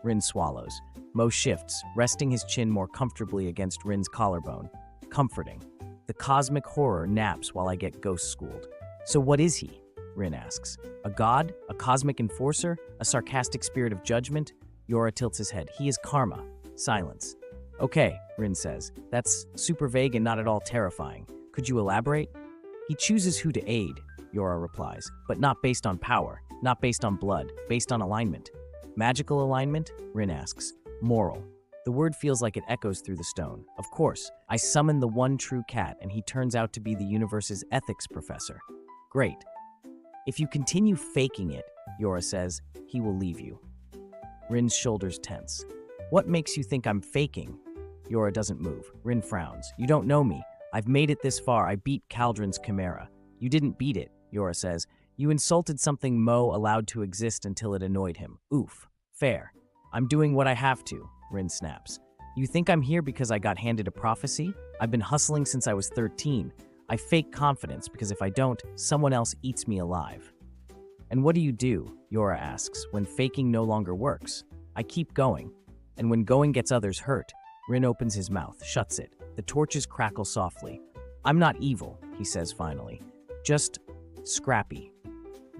[SPEAKER 1] Rin swallows. Mo shifts, resting his chin more comfortably against Rin's collarbone. Comforting. The cosmic horror naps while I get ghost schooled. So what is he? Rin asks. A god? A cosmic enforcer? A sarcastic spirit of judgment? Yora tilts his head. He is karma. Silence. Okay, Rin says. That's super vague and not at all terrifying. Could you elaborate? He chooses who to aid, Yora replies, but not based on power, not based on blood, based on alignment. Magical alignment? Rin asks. Moral. The word feels like it echoes through the stone. Of course, I summon the one true cat and he turns out to be the universe's ethics professor. Great. If you continue faking it, Yora says, he will leave you. Rin's shoulders tense. What makes you think I'm faking? Yora doesn't move. Rin frowns. You don't know me. I've made it this far. I beat Caldron's chimera. You didn't beat it, Yora says. You insulted something Mo allowed to exist until it annoyed him. Oof. Fair. I'm doing what I have to, Rin snaps. You think I'm here because I got handed a prophecy? I've been hustling since I was 13. I fake confidence because if I don't, someone else eats me alive. And what do you do, Yora asks, when faking no longer works? I keep going. And when going gets others hurt, Rin opens his mouth, shuts it. The torches crackle softly. I'm not evil, he says finally. Just scrappy.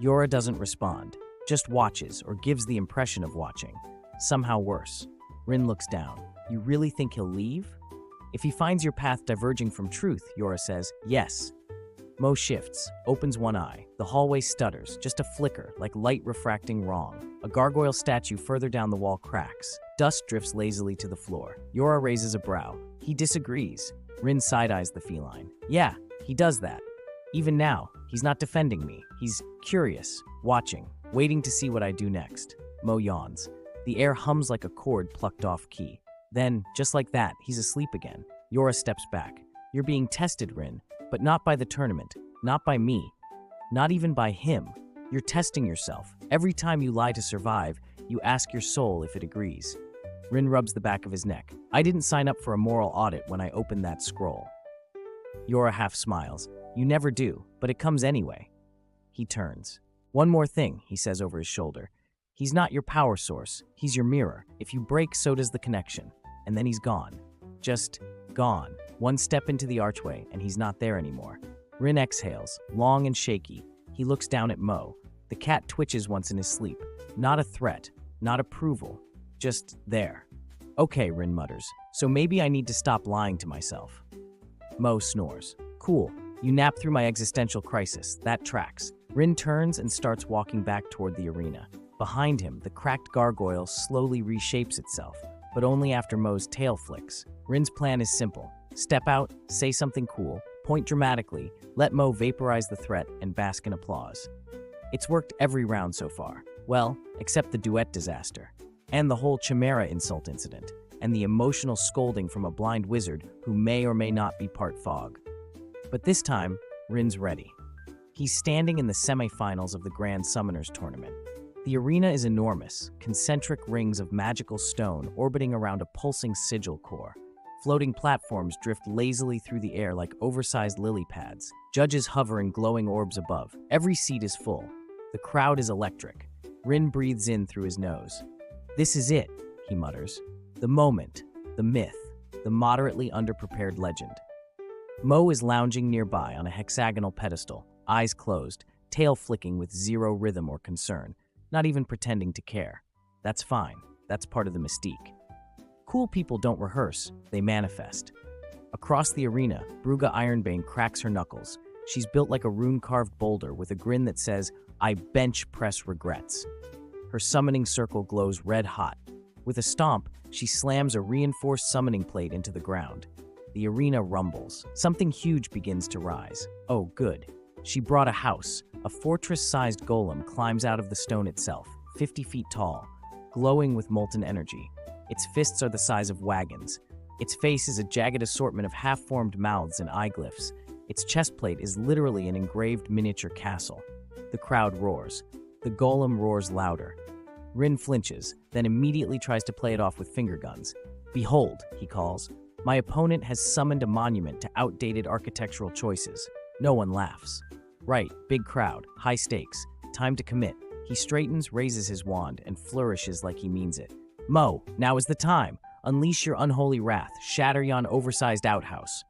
[SPEAKER 1] Yora doesn't respond, just watches or gives the impression of watching. Somehow worse. Rin looks down. You really think he'll leave? If he finds your path diverging from truth, Yora says, yes. Mo shifts, opens one eye. The hallway stutters, just a flicker, like light refracting wrong. A gargoyle statue further down the wall cracks. Dust drifts lazily to the floor. Yora raises a brow. He disagrees. Rin side-eyes the feline. Yeah, he does that. Even now, he's not defending me. He's curious, watching, waiting to see what I do next. Mo yawns. The air hums like a chord plucked off key. Then, just like that, he's asleep again. Yora steps back. You're being tested, Rin, but not by the tournament, not by me, not even by him. You're testing yourself. Every time you lie to survive, you ask your soul if it agrees. Rin rubs the back of his neck. I didn't sign up for a moral audit when I opened that scroll. Yora half smiles. You never do, but it comes anyway. He turns. One more thing, he says over his shoulder. He's not your power source. He's your mirror. If you break, so does the connection. And then he's gone. Just gone. One step into the archway, and he's not there anymore. Rin exhales, long and shaky. He looks down at Mo. The cat twitches once in his sleep. Not a threat, not approval, just there. Okay, Rin mutters. So maybe I need to stop lying to myself. Mo snores. Cool. You nap through my existential crisis. That tracks. Rin turns and starts walking back toward the arena. Behind him, the cracked gargoyle slowly reshapes itself, but only after Mo's tail flicks. Rin's plan is simple. Step out, say something cool, point dramatically, let Mo vaporize the threat, and bask in applause. It's worked every round so far. Well, except the duet disaster, and the whole chimera insult incident, and the emotional scolding from a blind wizard who may or may not be part fog. But this time, Rin's ready. He's standing in the semifinals of the Grand Summoners Tournament. The arena is enormous, concentric rings of magical stone orbiting around a pulsing sigil core. Floating platforms drift lazily through the air like oversized lily pads. Judges hover in glowing orbs above. Every seat is full. The crowd is electric. Rin breathes in through his nose. This is it, he mutters. The moment, the myth, the moderately underprepared legend. Mo is lounging nearby on a hexagonal pedestal, eyes closed, tail flicking with zero rhythm or concern, not even pretending to care. That's fine. That's part of the mystique. Cool people don't rehearse, they manifest. Across the arena, Brugga Ironbane cracks her knuckles. She's built like a rune-carved boulder with a grin that says, I bench press regrets. Her summoning circle glows red hot. With a stomp, she slams a reinforced summoning plate into the ground. The arena rumbles. Something huge begins to rise. Oh, good. She brought a house. A fortress-sized golem climbs out of the stone itself, 50 feet tall, glowing with molten energy. Its fists are the size of wagons. Its face is a jagged assortment of half-formed mouths and eye glyphs. Its chest plate is literally an engraved miniature castle. The crowd roars. The golem roars louder. Rin flinches, then immediately tries to play it off with finger guns. Behold, he calls. My opponent has summoned a monument to outdated architectural choices. No one laughs. Right, big crowd, high stakes, time to commit. He straightens, raises his wand, and flourishes like he means it. Mo, now is the time. Unleash your unholy wrath. Shatter yon oversized outhouse.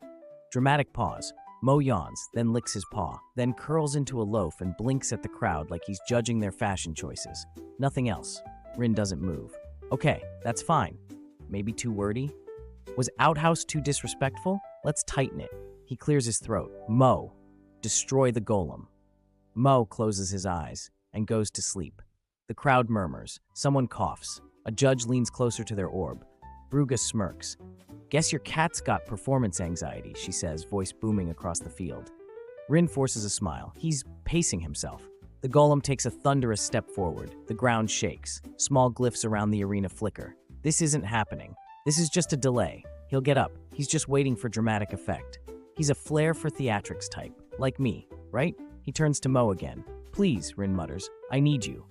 [SPEAKER 1] Dramatic pause. Mo yawns, then licks his paw, then curls into a loaf and blinks at the crowd like he's judging their fashion choices. Nothing else. Rin doesn't move. Okay, that's fine. Maybe too wordy? Was outhouse too disrespectful? Let's tighten it. He clears his throat. Mo, destroy the golem. Mo closes his eyes and goes to sleep. The crowd murmurs. Someone coughs. A judge leans closer to their orb. Bruga smirks. Guess your cat's got performance anxiety, she says, voice booming across the field. Rin forces a smile. He's pacing himself. The golem takes a thunderous step forward. The ground shakes. Small glyphs around the arena flicker. This isn't happening. This is just a delay. He'll get up. He's just waiting for dramatic effect. He's a flair for theatrics type, like me, right? He turns to Mo again. Please, Rin mutters. I need you.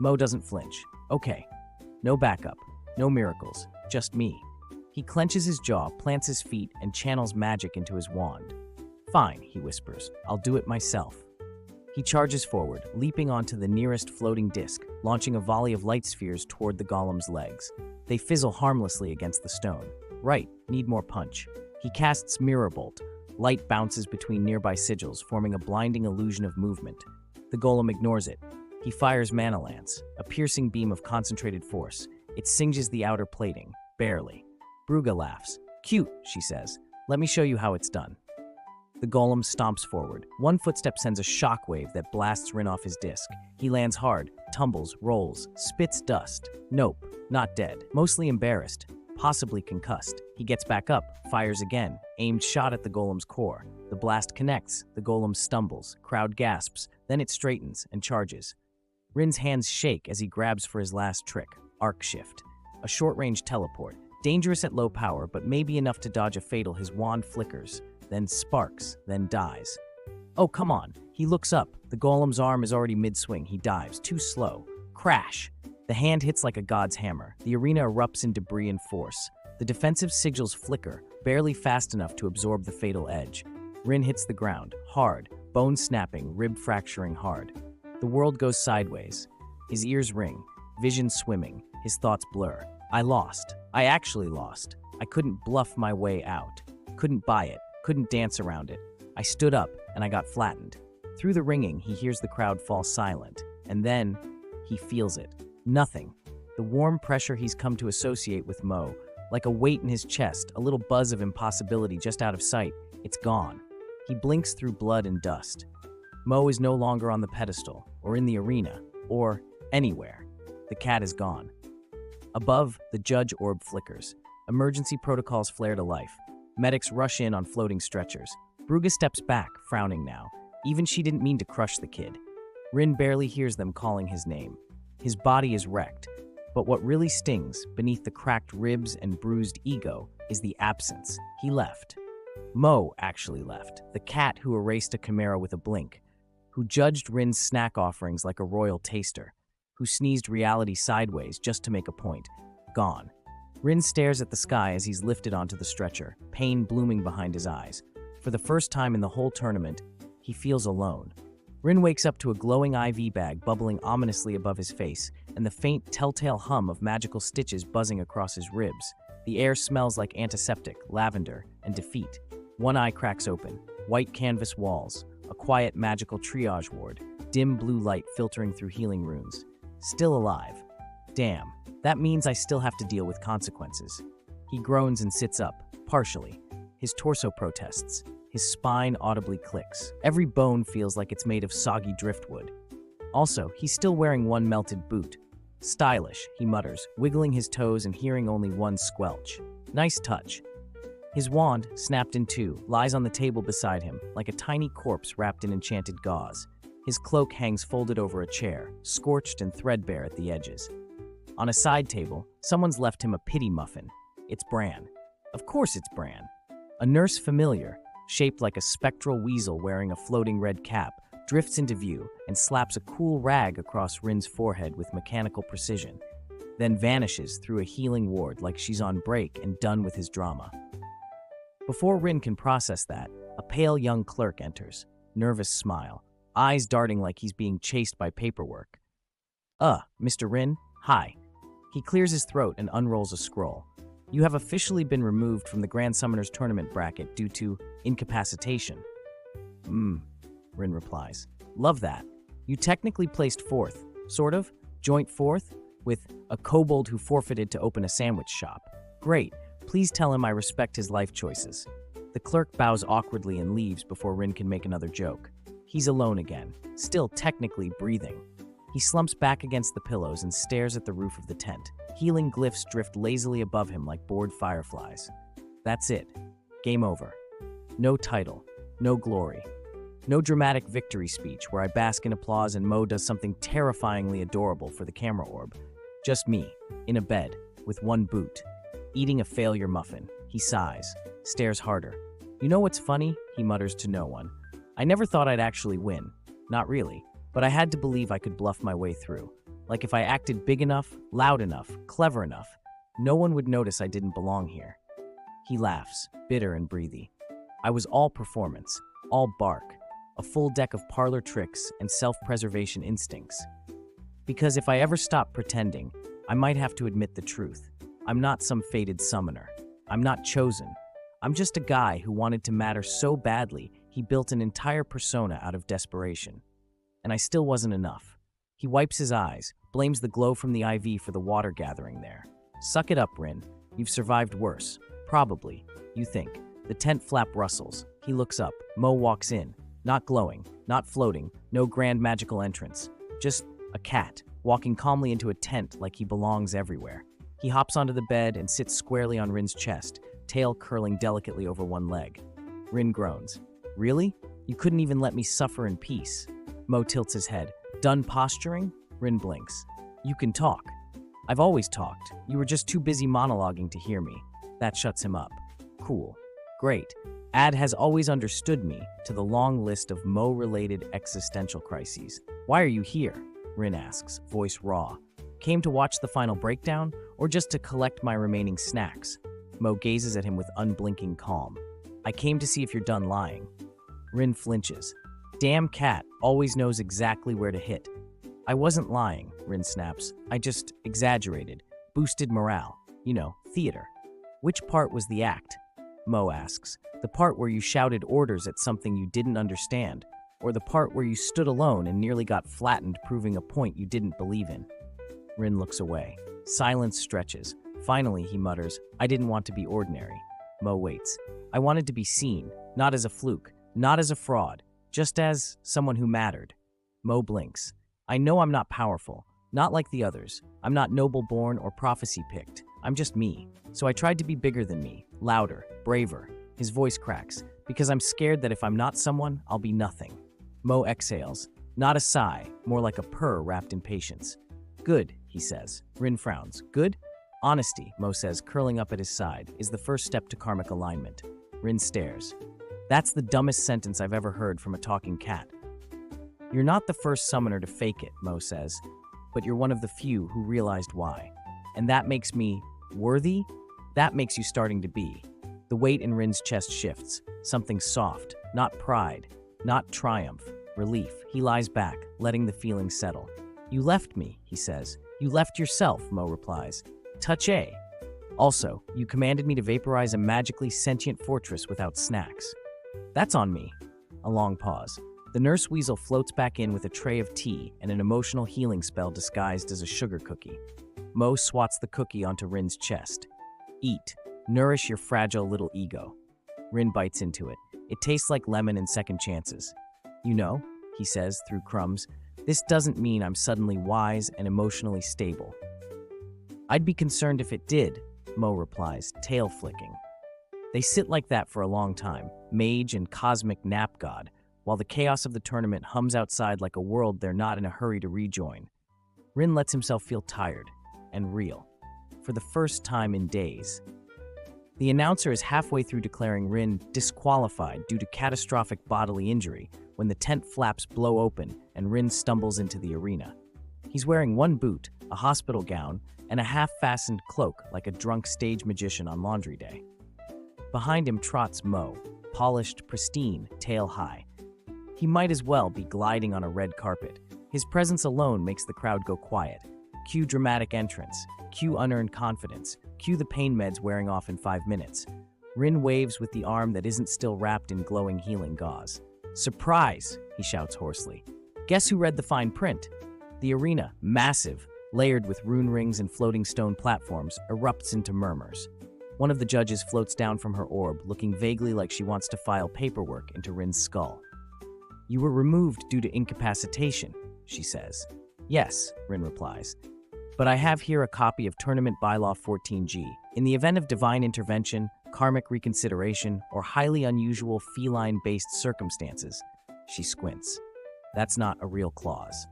[SPEAKER 1] Mo doesn't flinch. Okay. No backup. No miracles. Just me. He clenches his jaw, plants his feet, and channels magic into his wand. Fine, he whispers. I'll do it myself. He charges forward, leaping onto the nearest floating disc, launching a volley of light spheres toward the golem's legs. They fizzle harmlessly against the stone. Right, need more punch. He casts Mirror Bolt. Light bounces between nearby sigils, forming a blinding illusion of movement. The golem ignores it. He fires Mana Lance, a piercing beam of concentrated force. It singes the outer plating, barely. Bruga laughs. Cute, she says. Let me show you how it's done. The golem stomps forward. One footstep sends a shockwave that blasts Rin off his disc. He lands hard, tumbles, rolls, spits dust. Nope, not dead. Mostly embarrassed, possibly concussed. He gets back up, fires again, aimed shot at the golem's core. The blast connects, the golem stumbles, crowd gasps, then it straightens and charges. Rin's hands shake as he grabs for his last trick, Arc Shift. A short-range teleport, dangerous at low power, but maybe enough to dodge a fatal. His wand flickers, then sparks, then dies. Oh, come on. He looks up. The golem's arm is already mid-swing. He dives, too slow. Crash! The hand hits like a god's hammer. The arena erupts in debris and force. The defensive sigils flicker, barely fast enough to absorb the fatal edge. Rin hits the ground, hard, bone snapping, rib fracturing hard. The world goes sideways. His ears ring, vision swimming, his thoughts blur. I lost. I actually lost. I couldn't bluff my way out. Couldn't buy it. Couldn't dance around it. I stood up, and I got flattened. Through the ringing, he hears the crowd fall silent. And then, he feels it. Nothing. The warm pressure he's come to associate with Mo. Like a weight in his chest, a little buzz of impossibility just out of sight. It's gone. He blinks through blood and dust. Mo is no longer on the pedestal, or in the arena, or anywhere. The cat is gone. Above, the judge orb flickers. Emergency protocols flare to life. Medics rush in on floating stretchers. Bruga steps back, frowning now. Even she didn't mean to crush the kid. Rin barely hears them calling his name. His body is wrecked. But what really stings, beneath the cracked ribs and bruised ego, is the absence. He left. Mo actually left. The cat who erased a chimera with a blink. Who judged Rin's snack offerings like a royal taster. Who sneezed reality sideways just to make a point. Gone. Rin stares at the sky as he's lifted onto the stretcher, pain blooming behind his eyes. For the first time in the whole tournament, he feels alone. Rin wakes up to a glowing IV bag bubbling ominously above his face, and the faint, telltale hum of magical stitches buzzing across his ribs. The air smells like antiseptic, lavender, and defeat. One eye cracks open. White canvas walls. A quiet, magical triage ward. Dim blue light filtering through healing runes. Still alive. Damn. That means I still have to deal with consequences. He groans and sits up, partially. His torso protests. His spine audibly clicks. Every bone feels like it's made of soggy driftwood. Also, he's still wearing one melted boot. Stylish, he mutters, wiggling his toes and hearing only one squelch. Nice touch. His wand, snapped in two, lies on the table beside him, like a tiny corpse wrapped in enchanted gauze. His cloak hangs folded over a chair, scorched and threadbare at the edges. On a side table, someone's left him a pity muffin. It's Bran. Of course it's Bran. A nurse familiar, shaped like a spectral weasel wearing a floating red cap, drifts into view and slaps a cool rag across Rin's forehead with mechanical precision, then vanishes through a healing ward like she's on break and done with his drama. Before Rin can process that, a pale young clerk enters, nervous smile, eyes darting like he's being chased by paperwork. Mr. Rin, hi. He clears his throat and unrolls a scroll. You have officially been removed from the Grand Summoners Tournament bracket due to incapacitation. Rin replies. Love that. You technically placed fourth, sort of, joint fourth, with a kobold who forfeited to open a sandwich shop. Great. Please tell him I respect his life choices. The clerk bows awkwardly and leaves before Rin can make another joke. He's alone again, still technically breathing. He slumps back against the pillows and stares at the roof of the tent. Healing glyphs drift lazily above him like bored fireflies. That's it. Game over. No title. No glory. No dramatic victory speech where I bask in applause and Mo does something terrifyingly adorable for the camera orb. Just me, in a bed, with one boot, eating a failure muffin. He sighs, stares harder. You know what's funny? He mutters to no one. I never thought I'd actually win. Not really. But I had to believe I could bluff my way through. Like if I acted big enough, loud enough, clever enough, no one would notice I didn't belong here. He laughs, bitter and breathy. I was all performance, all bark, a full deck of parlor tricks and self-preservation instincts. Because if I ever stopped pretending, I might have to admit the truth. I'm not some fated summoner. I'm not chosen. I'm just a guy who wanted to matter so badly he built an entire persona out of desperation. And I still wasn't enough. He wipes his eyes, blames the glow from the IV for the water gathering there. Suck it up, Rin. You've survived worse. Probably, you think. The tent flap rustles. He looks up. Mo walks in. Not glowing, not floating, no grand magical entrance. Just a cat, walking calmly into a tent like he belongs everywhere. He hops onto the bed and sits squarely on Rin's chest, tail curling delicately over one leg. Rin groans. Really? You couldn't even let me suffer in peace. Mo tilts his head. Done posturing? Rin blinks. You can talk. I've always talked. You were just too busy monologuing to hear me. That shuts him up. Cool. Great. Ad has always understood me to the long list of Mo-related existential crises. Why are you here? Rin asks, voice raw. Came to watch the final breakdown, or just to collect my remaining snacks? Mo gazes at him with unblinking calm. I came to see if you're done lying. Rin flinches. Damn cat always knows exactly where to hit. I wasn't lying, Rin snaps. I just exaggerated. Boosted morale. You know, theater. Which part was the act? Mo asks. The part where you shouted orders at something you didn't understand, or the part where you stood alone and nearly got flattened proving a point you didn't believe in? Rin looks away. Silence stretches. Finally, he mutters, I didn't want to be ordinary. Mo waits. I wanted to be seen, not as a fluke, not as a fraud, just as someone who mattered. Mo blinks. I know I'm not powerful, not like the others. I'm not noble-born or prophecy-picked. I'm just me. So I tried to be bigger than me, louder, braver. His voice cracks, because I'm scared that if I'm not someone, I'll be nothing. Mo exhales. Not a sigh, more like a purr wrapped in patience. Good, he says. Rin frowns. Good? Honesty, Mo says, curling up at his side, is the first step to karmic alignment. Rin stares. That's the dumbest sentence I've ever heard from a talking cat. You're not the first summoner to fake it, Mo says, but you're one of the few who realized why. And that makes me worthy? That makes you starting to be. The weight in Rin's chest shifts. Something soft, not pride, not triumph, relief. He lies back, letting the feeling settle. You left me, he says. You left yourself, Mo replies. Touché. Also, you commanded me to vaporize a magically sentient fortress without snacks. That's on me. A long pause. The nurse weasel floats back in with a tray of tea and an emotional healing spell disguised as a sugar cookie. Mo swats the cookie onto Rin's chest. Eat. Nourish your fragile little ego. Rin bites into it. It tastes like lemon and second chances. You know, he says through crumbs, this doesn't mean I'm suddenly wise and emotionally stable. I'd be concerned if it did, Mo replies, tail flicking. They sit like that for a long time, mage and cosmic nap god, while the chaos of the tournament hums outside like a world they're not in a hurry to rejoin. Rin lets himself feel tired and real, for the first time in days. The announcer is halfway through declaring Rin disqualified due to catastrophic bodily injury when the tent flaps blow open and Rin stumbles into the arena. He's wearing one boot, a hospital gown, and a half-fastened cloak like a drunk stage magician on laundry day. Behind him trots Mo, polished, pristine, tail high. He might as well be gliding on a red carpet. His presence alone makes the crowd go quiet. Cue dramatic entrance. Cue unearned confidence. Cue the pain meds wearing off in 5 minutes. Rin waves with the arm that isn't still wrapped in glowing healing gauze. Surprise, he shouts hoarsely. Guess who read the fine print? The arena, massive, layered with rune rings and floating stone platforms, erupts into murmurs. One of the judges floats down from her orb, looking vaguely like she wants to file paperwork into Rin's skull. "You were removed due to incapacitation," she says. "Yes," Rin replies. "But I have here a copy of Tournament Bylaw 14G. In the event of divine intervention, karmic reconsideration, or highly unusual feline-based circumstances." She squints. "That's not a real clause."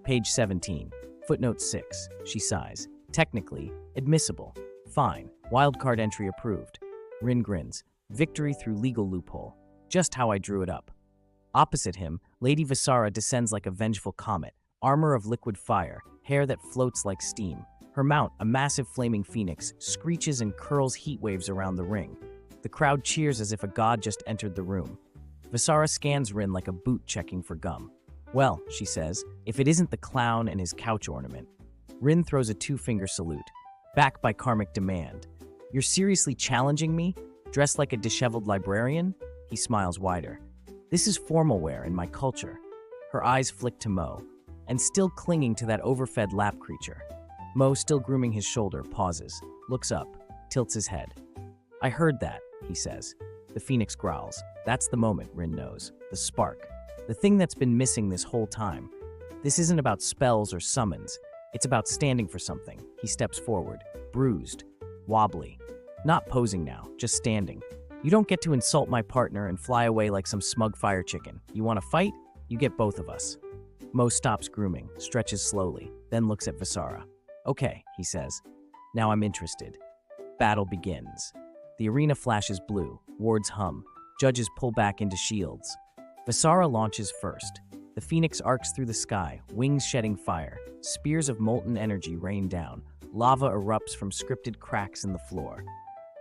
[SPEAKER 1] Page 17. Footnote 6. She sighs. "Technically, admissible. Fine. Wildcard entry approved." Rin grins. "Victory through legal loophole. Just how I drew it up." Opposite him, Lady Visara descends like a vengeful comet, armor of liquid fire, hair that floats like steam. Her mount, a massive flaming phoenix, screeches and curls heat waves around the ring. The crowd cheers as if a god just entered the room. Visara scans Rin like a boot checking for gum. "Well," she says, "if it isn't the clown and his couch ornament." Rin throws a two-finger salute. "Back by karmic demand." "You're seriously challenging me? Dressed like a disheveled librarian?" He smiles wider. "This is formal wear in my culture." Her eyes flick to Mo, and still clinging to that overfed lap creature. Mo, still grooming his shoulder, pauses, looks up, tilts his head. "I heard that," he says. The phoenix growls. That's the moment, Rin knows. The spark. The thing that's been missing this whole time. This isn't about spells or summons. It's about standing for something. He steps forward, bruised, wobbly. Not posing now, just standing. "You don't get to insult my partner and fly away like some smug fire chicken. You want to fight? You get both of us." Mo stops grooming, stretches slowly, then looks at Visara. "Okay," he says. "Now I'm interested." Battle begins. The arena flashes blue, wards hum, judges pull back into shields. Visara launches first. The phoenix arcs through the sky, wings shedding fire. Spears of molten energy rain down. Lava erupts from scripted cracks in the floor.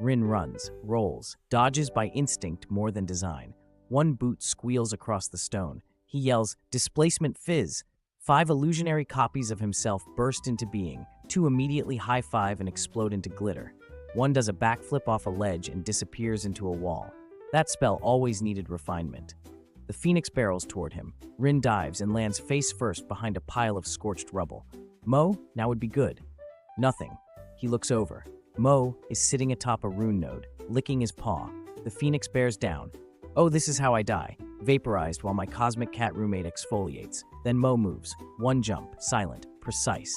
[SPEAKER 1] Rin runs, rolls, dodges by instinct more than design. One boot squeals across the stone. He yells, "Displacement fizz!" 5 illusionary copies of himself burst into being. 2 immediately high-five and explode into glitter. One does a backflip off a ledge and disappears into a wall. That spell always needed refinement. The phoenix barrels toward him. Rin dives and lands face first behind a pile of scorched rubble. "Mo, now would be good." Nothing. He looks over. Mo is sitting atop a rune node, licking his paw. The phoenix bears down. "Oh, this is how I die. Vaporized while my cosmic cat roommate exfoliates." Then Mo moves. One jump, silent, precise.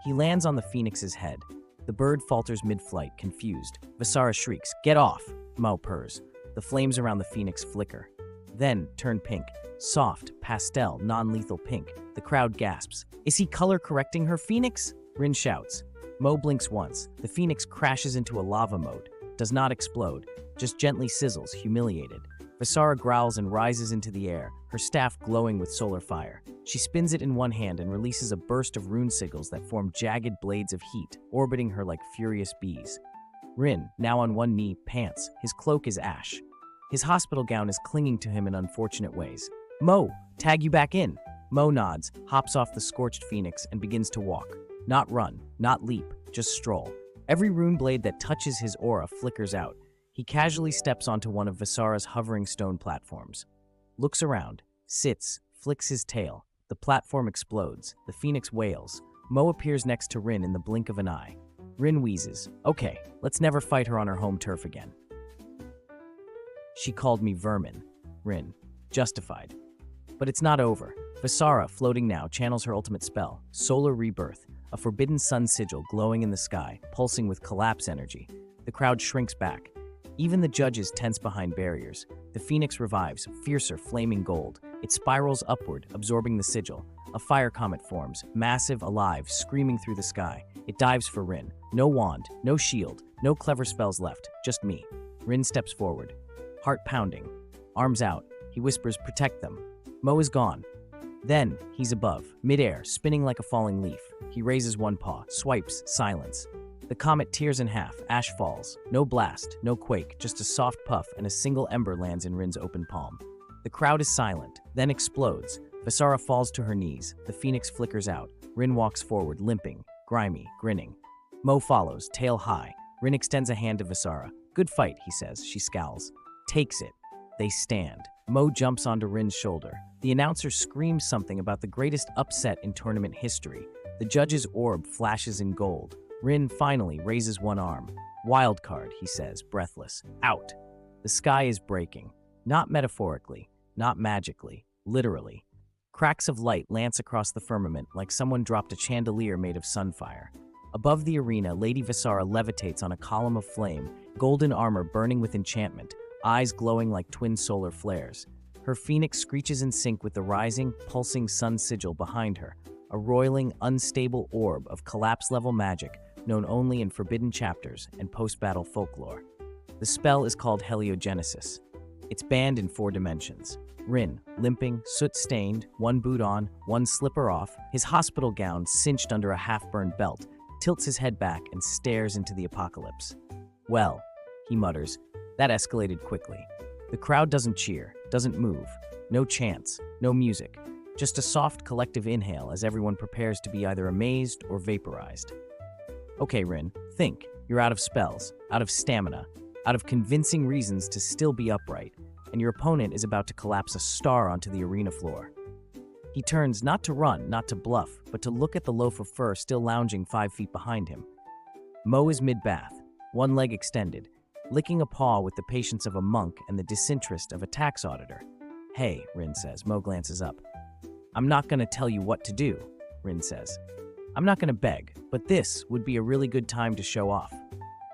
[SPEAKER 1] He lands on the phoenix's head. The bird falters mid-flight, confused. Visara shrieks, "Get off!" Mo purrs. The flames around the phoenix flicker. Then turn pink. Soft, pastel, non-lethal pink. The crowd gasps. "Is he color-correcting her phoenix?" Rin shouts. Mo blinks once. The phoenix crashes into a lava moat. Does not explode, just gently sizzles, humiliated. Visara growls and rises into the air, her staff glowing with solar fire. She spins it in one hand and releases a burst of rune sigils that form jagged blades of heat, orbiting her like furious bees. Rin, now on one knee, pants. His cloak is ash. His hospital gown is clinging to him in unfortunate ways. "Mo, tag you back in." Mo nods, hops off the scorched phoenix, and begins to walk. Not run, not leap, just stroll. Every rune blade that touches his aura flickers out. He casually steps onto one of Visara's hovering stone platforms. Looks around, sits, flicks his tail. The platform explodes. The phoenix wails. Mo appears next to Rin in the blink of an eye. Rin wheezes. "Okay, let's never fight her on her home turf again." "She called me vermin." Rin. Justified. But it's not over. Visara, floating now, channels her ultimate spell, Solar Rebirth, a forbidden sun sigil glowing in the sky, pulsing with collapse energy. The crowd shrinks back. Even the judges tense behind barriers. The phoenix revives, fiercer, flaming gold. It spirals upward, absorbing the sigil. A fire comet forms, massive, alive, screaming through the sky. It dives for Rin. No wand, no shield, no clever spells left, just me. Rin steps forward. Heart pounding. Arms out. He whispers, "Protect them." Mo is gone. Then, he's above, midair, spinning like a falling leaf. He raises one paw, swipes, silence. The comet tears in half, ash falls. No blast, no quake, just a soft puff and a single ember lands in Rin's open palm. The crowd is silent, then explodes. Visara falls to her knees. The phoenix flickers out. Rin walks forward, limping, grimy, grinning. Mo follows, tail high. Rin extends a hand to Visara. "Good fight," he says. She scowls. Takes it. They stand. Mo jumps onto Rin's shoulder. The announcer screams something about the greatest upset in tournament history. The judge's orb flashes in gold. Rin finally raises one arm. Wild card, he says, breathless. Out. The sky is breaking. Not metaphorically, not magically, literally. Cracks of light lance across the firmament like someone dropped a chandelier made of sunfire. Above the arena, Lady Visara levitates on a column of flame, golden armor burning with enchantment, eyes glowing like twin solar flares. Her phoenix screeches in sync with the rising, pulsing sun sigil behind her, a roiling, unstable orb of collapse-level magic known only in forbidden chapters and post-battle folklore. The spell is called Heliogenesis. It's banned in 4 dimensions. Rin, limping, soot-stained, one boot on, one slipper off, his hospital gown cinched under a half-burned belt, tilts his head back and stares into the apocalypse. Well, he mutters, that escalated quickly. The crowd doesn't cheer, doesn't move. No chants, no music. Just a soft collective inhale as everyone prepares to be either amazed or vaporized. Okay, Rin, think. You're out of spells, out of stamina, out of convincing reasons to still be upright, and your opponent is about to collapse a star onto the arena floor. He turns not to run, not to bluff, but to look at the loaf of fur still lounging 5 feet behind him. Mo is mid-bath, one leg extended, licking a paw with the patience of a monk and the disinterest of a tax auditor. Hey, Rin says. Mo glances up. I'm not going to tell you what to do, Rin says. I'm not going to beg, but this would be a really good time to show off.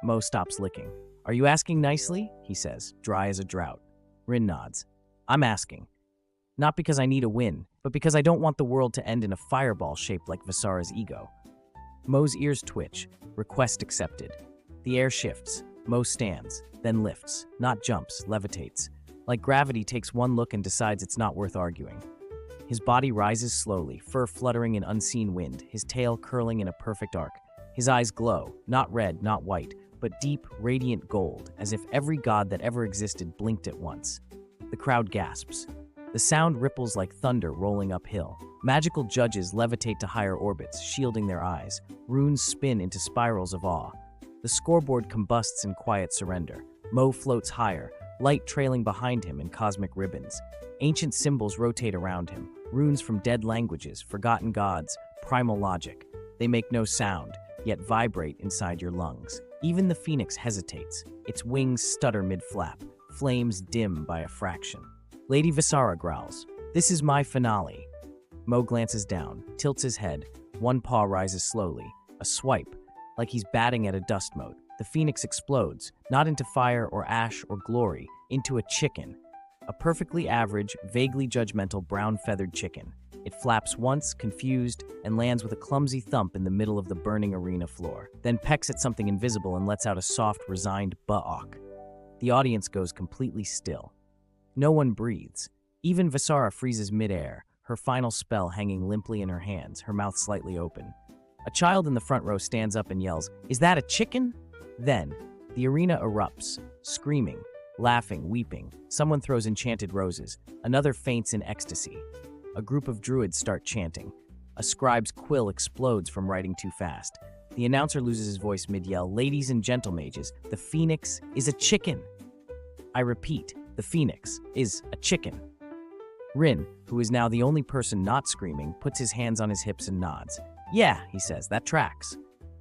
[SPEAKER 1] Mo stops licking. Are you asking nicely? He says, dry as a drought. Rin nods. I'm asking. Not because I need a win, but because I don't want the world to end in a fireball shaped like Visara's ego. Mo's ears twitch. Request accepted. The air shifts. Mo stands, then lifts, not jumps, levitates. Like gravity takes one look and decides it's not worth arguing. His body rises slowly, fur fluttering in unseen wind, his tail curling in a perfect arc. His eyes glow, not red, not white, but deep, radiant gold, as if every god that ever existed blinked at once. The crowd gasps. The sound ripples like thunder rolling uphill. Magical judges levitate to higher orbits, shielding their eyes. Runes spin into spirals of awe. The scoreboard combusts in quiet surrender. Mo floats higher, light trailing behind him in cosmic ribbons. Ancient symbols rotate around him, runes from dead languages, forgotten gods, primal logic. They make no sound, yet vibrate inside your lungs. Even the phoenix hesitates. Its wings stutter mid-flap, flames dim by a fraction. Lady Visara growls, "This is my finale." Mo glances down, tilts his head. One paw rises slowly. A swipe, like he's batting at a dust mote. The phoenix explodes, not into fire or ash or glory, into a chicken. A perfectly average, vaguely judgmental brown-feathered chicken. It flaps once, confused, and lands with a clumsy thump in the middle of the burning arena floor, then pecks at something invisible and lets out a soft, resigned ba-awk. The audience goes completely still. No one breathes. Even Visara freezes midair, her final spell hanging limply in her hands, her mouth slightly open. A child in the front row stands up and yells, "Is that a chicken?" Then, the arena erupts, screaming, laughing, weeping. Someone throws enchanted roses. Another faints in ecstasy. A group of druids start chanting. A scribe's quill explodes from writing too fast. The announcer loses his voice mid-yell. "Ladies and gentlemages, the phoenix is a chicken." I repeat, the phoenix is a chicken. Rin, who is now the only person not screaming, puts his hands on his hips and nods. "Yeah," he says, "that tracks."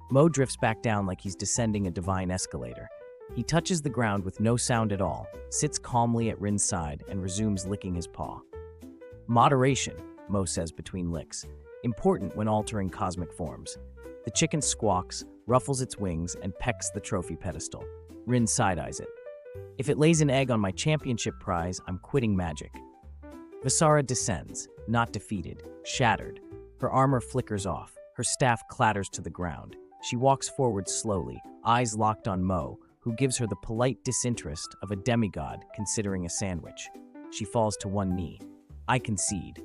[SPEAKER 1] Mo drifts back down like he's descending a divine escalator. He touches the ground with no sound at all, sits calmly at Rin's side, and resumes licking his paw. "Moderation," Mo says between licks. "Important when altering cosmic forms." The chicken squawks, ruffles its wings, and pecks the trophy pedestal. Rin side-eyes it. "If it lays an egg on my championship prize, I'm quitting magic." Visara descends, not defeated, shattered. Her armor flickers off. Her staff clatters to the ground. She walks forward slowly, eyes locked on Mo, who gives her the polite disinterest of a demigod considering a sandwich. She falls to one knee. "I concede."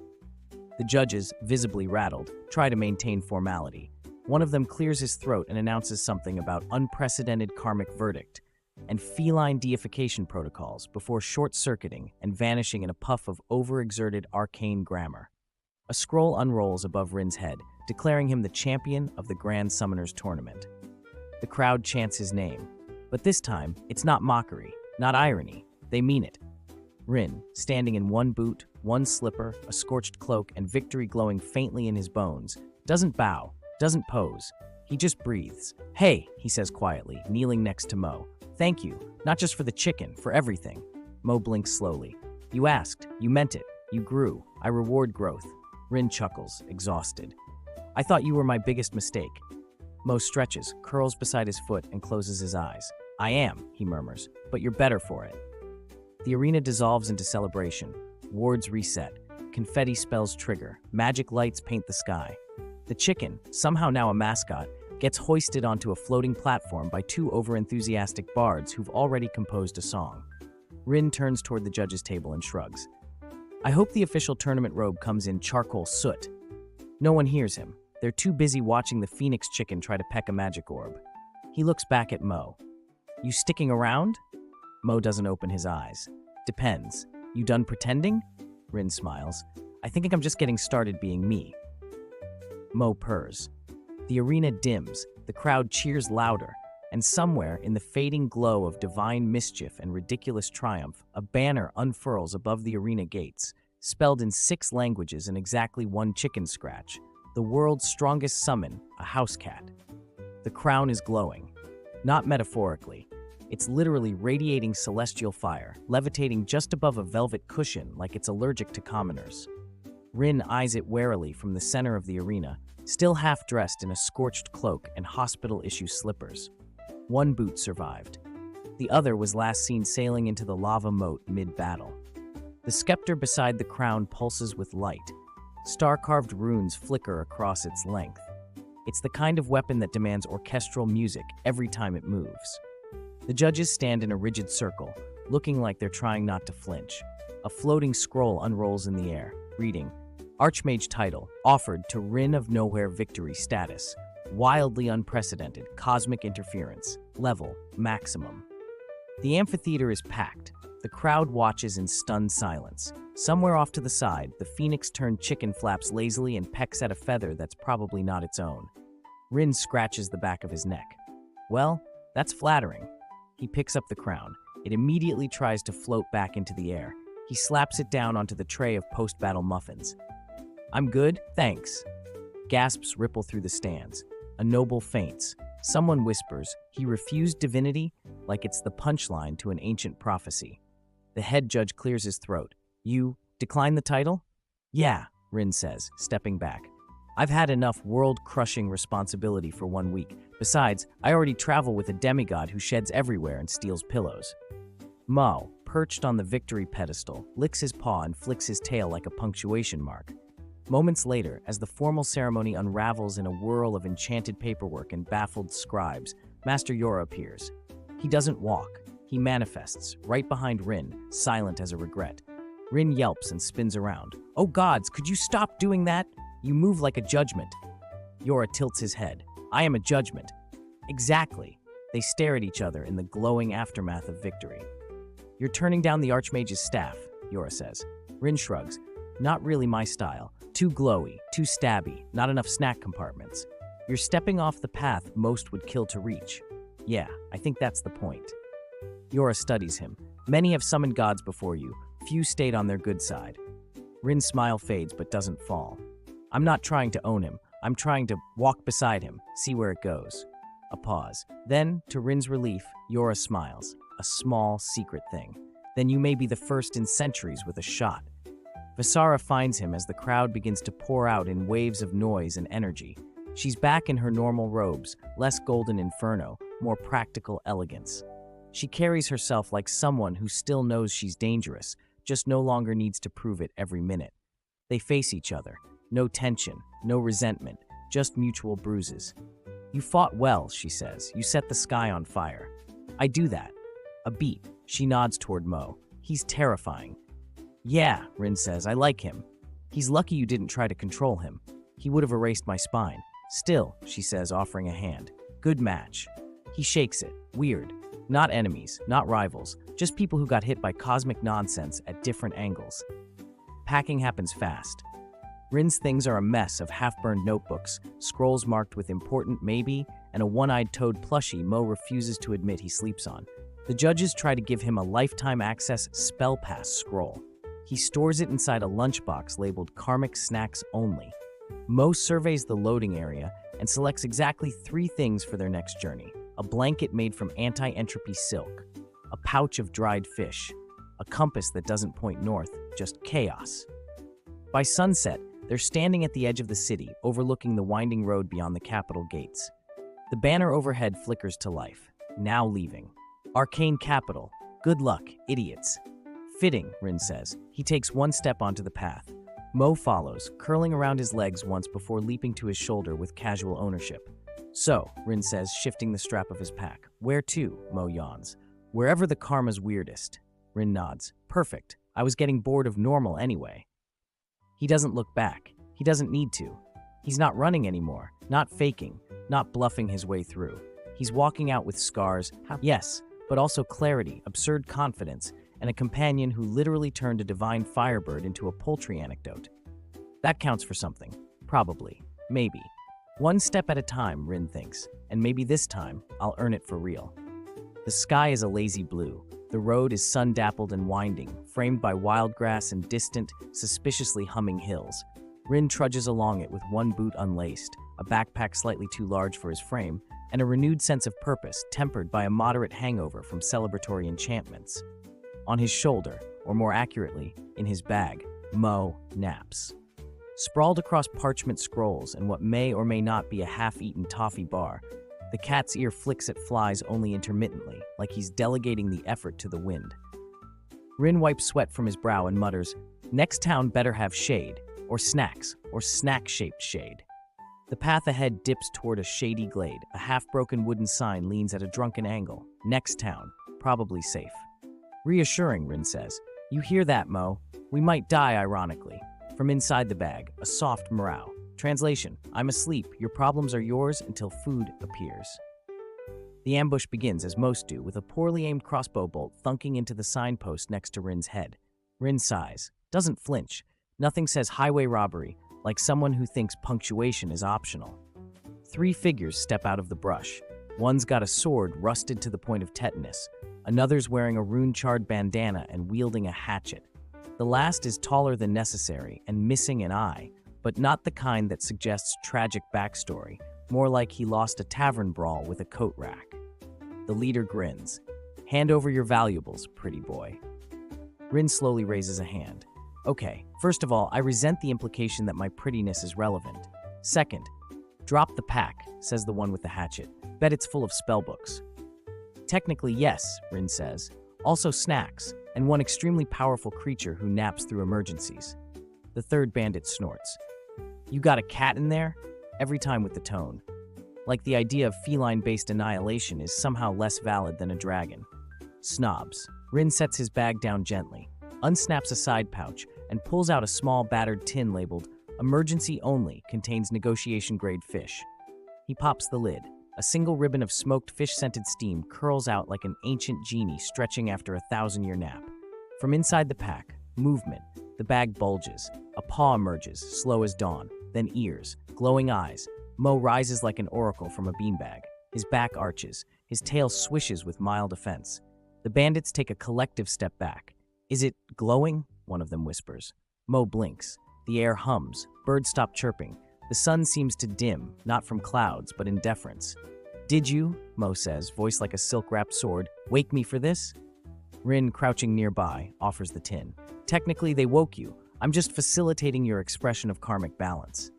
[SPEAKER 1] The judges, visibly rattled, try to maintain formality. One of them clears his throat and announces something about unprecedented karmic verdict and feline deification protocols before short-circuiting and vanishing in a puff of overexerted arcane grammar. A scroll unrolls above Rin's head, declaring him the champion of the Grand Summoners Tournament. The crowd chants his name, but this time, it's not mockery, not irony. They mean it. Rin, standing in one boot, one slipper, a scorched cloak, and victory glowing faintly in his bones, doesn't bow, Doesn't pose. He just breathes. "Hey," he says quietly, kneeling next to Mo. "Thank you. Not just for the chicken, for everything." Mo blinks slowly. "You asked. You meant it. You grew. I reward growth." Rin chuckles, exhausted. "I thought you were my biggest mistake." Mo stretches, curls beside his foot, and closes his eyes. "I am," he murmurs, "but you're better for it." The arena dissolves into celebration. Wards reset. Confetti spells trigger. Magic lights paint the sky. The chicken, somehow now a mascot, gets hoisted onto a floating platform by two overenthusiastic bards who've already composed a song. Rin turns toward the judges' table and shrugs. "I hope the official tournament robe comes in charcoal soot." No one hears him. They're too busy watching the phoenix chicken try to peck a magic orb. He looks back at Mo. "You sticking around?" Mo doesn't open his eyes. "Depends. You done pretending?" Rin smiles. "I think I'm just getting started being me." Mo purrs. The arena dims, the crowd cheers louder, and somewhere in the fading glow of divine mischief and ridiculous triumph, a banner unfurls above the arena gates, spelled in 6 languages and exactly 1 chicken scratch: the world's strongest summon, a house cat. The crown is glowing. Not metaphorically. It's literally radiating celestial fire, levitating just above a velvet cushion like it's allergic to commoners. Rin eyes it warily from the center of the arena, still half-dressed in a scorched cloak and hospital-issue slippers. 1 boot survived. The other was last seen sailing into the lava moat mid-battle. The scepter beside the crown pulses with light. Star-carved runes flicker across its length. It's the kind of weapon that demands orchestral music every time it moves. The judges stand in a rigid circle, looking like they're trying not to flinch. A floating scroll unrolls in the air, reading, "Archmage title, offered to Rin of Nowhere victory status. Wildly unprecedented, cosmic interference. Level, maximum." The amphitheater is packed. The crowd watches in stunned silence. Somewhere off to the side, the phoenix-turned chicken flaps lazily and pecks at a feather that's probably not its own. Rin scratches the back of his neck. "Well, that's flattering." He picks up the crown. It immediately tries to float back into the air. He slaps it down onto the tray of post-battle muffins. "I'm good, thanks." Gasps ripple through the stands. A noble faints. Someone whispers, "He refused divinity," like it's the punchline to an ancient prophecy. The head judge clears his throat. "You decline the title?" "Yeah," Rin says, stepping back. "I've had enough world-crushing responsibility for 1 week. Besides, I already travel with a demigod who sheds everywhere and steals pillows." Mo, perched on the victory pedestal, licks his paw and flicks his tail like a punctuation mark. Moments later, as the formal ceremony unravels in a whirl of enchanted paperwork and baffled scribes, Master Yora appears. He doesn't walk. He manifests, right behind Rin, silent as a regret. Rin yelps and spins around. "Oh gods, could you stop doing that? You move like a judgment." Yora tilts his head. "I am a judgment." "Exactly." They stare at each other in the glowing aftermath of victory. "You're turning down the Archmage's staff," Yora says. Rin shrugs. "Not really my style. Too glowy, too stabby, not enough snack compartments. You're stepping off the path most would kill to reach." "Yeah, I think that's the point." Yora studies him. "Many have summoned gods before you. Few stayed on their good side." Rin's smile fades but doesn't fall. "I'm not trying to own him. I'm trying to walk beside him, see where it goes." A pause. Then, to Rin's relief, Yora smiles. A small, secret thing. "Then you may be the first in centuries with a shot." Visara finds him as the crowd begins to pour out in waves of noise and energy. She's back in her normal robes, less golden inferno, more practical elegance. She carries herself like someone who still knows she's dangerous, just no longer needs to prove it every minute. They face each other. No tension, no resentment, just mutual bruises. "You fought well," she says. "You set the sky on fire." "I do that." A beat. She nods toward Mo. "He's terrifying." "Yeah," Rin says, "I like him." "He's lucky you didn't try to control him. He would have erased my spine." "Still," she says, offering a hand. "Good match." He shakes it. Weird. Not enemies, not rivals, just people who got hit by cosmic nonsense at different angles. Packing happens fast. Rin's things are a mess of half-burned notebooks, scrolls marked with important maybe, and a one-eyed toad plushie Mo refuses to admit he sleeps on. The judges try to give him a lifetime access spell pass scroll. He stores it inside a lunchbox labeled Karmic Snacks Only. Mo surveys the loading area, and selects exactly 3 things for their next journey: a blanket made from anti-entropy silk, a pouch of dried fish, a compass that doesn't point north, just chaos. By sunset, they're standing at the edge of the city, overlooking the winding road beyond the Capitol gates. The banner overhead flickers to life. Now leaving. Arcane Capital. Good luck, idiots. Fitting, Rin says. He takes 1 step onto the path. Mo follows, curling around his legs once before leaping to his shoulder with casual ownership. So, Rin says, shifting the strap of his pack. Where to? Mo yawns. Wherever the karma's weirdest. Rin nods. Perfect. I was getting bored of normal anyway. He doesn't look back. He doesn't need to. He's not running anymore, not faking, not bluffing his way through. He's walking out with scars, yes, but also clarity, absurd confidence, and a companion who literally turned a divine firebird into a poultry anecdote. That counts for something. Probably. Maybe. 1 step at a time, Rin thinks, and maybe this time, I'll earn it for real. The sky is a lazy blue. The road is sun-dappled and winding, framed by wild grass and distant, suspiciously humming hills. Rin trudges along it with 1 boot unlaced, a backpack slightly too large for his frame, and a renewed sense of purpose tempered by a moderate hangover from celebratory enchantments. On his shoulder, or more accurately, in his bag, Mo naps. Sprawled across parchment scrolls and what may or may not be a half-eaten toffee bar, the cat's ear flicks at flies only intermittently, like he's delegating the effort to the wind. Rin wipes sweat from his brow and mutters, "Next town better have shade, or snacks, or snack-shaped shade." The path ahead dips toward a shady glade. A half-broken wooden sign leans at a drunken angle. Next town, probably safe. Reassuring, Rin says. You hear that, Mo? We might die, ironically. From inside the bag, a soft meow. Translation, I'm asleep. Your problems are yours until food appears. The ambush begins, as most do, with a poorly aimed crossbow bolt thunking into the signpost next to Rin's head. Rin sighs, doesn't flinch. Nothing says highway robbery, like someone who thinks punctuation is optional. 3 figures step out of the brush. One's got a sword rusted to the point of tetanus. Another's wearing a rune-charred bandana and wielding a hatchet. The last is taller than necessary and missing an eye, but not the kind that suggests tragic backstory, more like he lost a tavern brawl with a coat rack. The leader grins. Hand over your valuables, pretty boy. Rin slowly raises a hand. Okay, first of all, I resent the implication that my prettiness is relevant. Second, drop the pack, says the one with the hatchet. Bet it's full of spellbooks. Technically, yes, Rin says. Also snacks, and 1 extremely powerful creature who naps through emergencies. The 3rd bandit snorts. You got a cat in there? Every time with the tone. Like the idea of feline-based annihilation is somehow less valid than a dragon. Snobs. Rin sets his bag down gently, unsnaps a side pouch, and pulls out a small battered tin labeled, Emergency Only, contains negotiation-grade fish. He pops the lid. A single ribbon of smoked fish-scented steam curls out like an ancient genie stretching after a 1,000-year nap. From inside the pack, movement. The bag bulges. A paw emerges, slow as dawn. Then ears, glowing eyes. Mo rises like an oracle from a beanbag. His back arches. His tail swishes with mild offense. The bandits take a collective step back. Is it glowing? One of them whispers. Mo blinks. The air hums. Birds stop chirping. The sun seems to dim, not from clouds, but in deference. Did you, Mo says, voice like a silk-wrapped sword, wake me for this? Rin, crouching nearby, offers the tin. Technically, they woke you. I'm just facilitating your expression of karmic balance.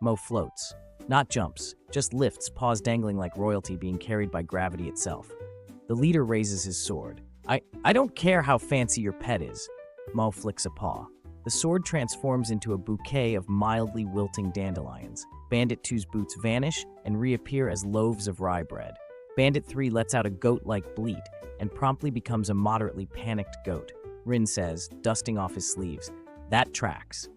[SPEAKER 1] Mo floats. Not jumps, just lifts, paws dangling like royalty being carried by gravity itself. The leader raises his sword. I don't care how fancy your pet is. Mo flicks a paw. The sword transforms into a bouquet of mildly wilting dandelions. Bandit 2's boots vanish and reappear as loaves of rye bread. Bandit 3 lets out a goat-like bleat and promptly becomes a moderately panicked goat. Rin says, dusting off his sleeves, that tracks.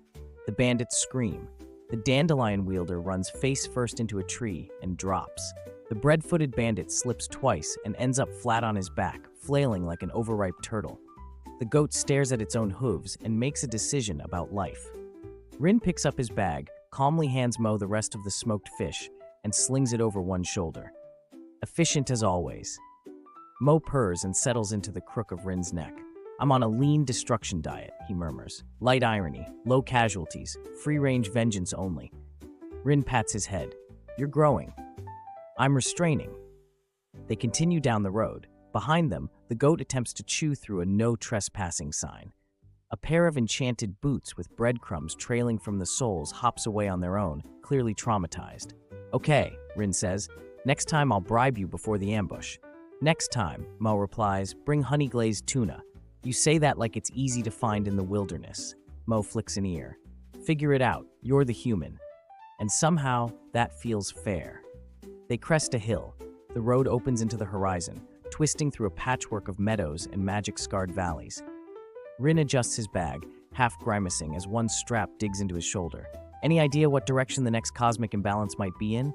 [SPEAKER 1] The bandits scream. The dandelion wielder runs face first into a tree and drops. The bread-footed bandit slips twice and ends up flat on his back, flailing like an overripe turtle. The goat stares at its own hooves and makes a decision about life. Rin picks up his bag, calmly hands Mo the rest of the smoked fish, and slings it over one shoulder. Efficient as always. Mo purrs and settles into the crook of Rin's neck. I'm on a lean destruction diet, he murmurs. Light irony, low casualties, free-range vengeance only. Rin pats his head. You're growing. I'm restraining. They continue down the road. Behind them, the goat attempts to chew through a no trespassing sign. A pair of enchanted boots with breadcrumbs trailing from the soles hops away on their own, clearly traumatized. Okay, Rin says. Next time I'll bribe you before the ambush. Next time, Mo replies, bring honey-glazed tuna. You say that like it's easy to find in the wilderness. Mo flicks an ear. Figure it out, you're the human. And somehow, that feels fair. They crest a hill. The road opens into the horizon, twisting through a patchwork of meadows and magic-scarred valleys. Rin adjusts his bag, half grimacing as one strap digs into his shoulder. Any idea what direction the next cosmic imbalance might be in?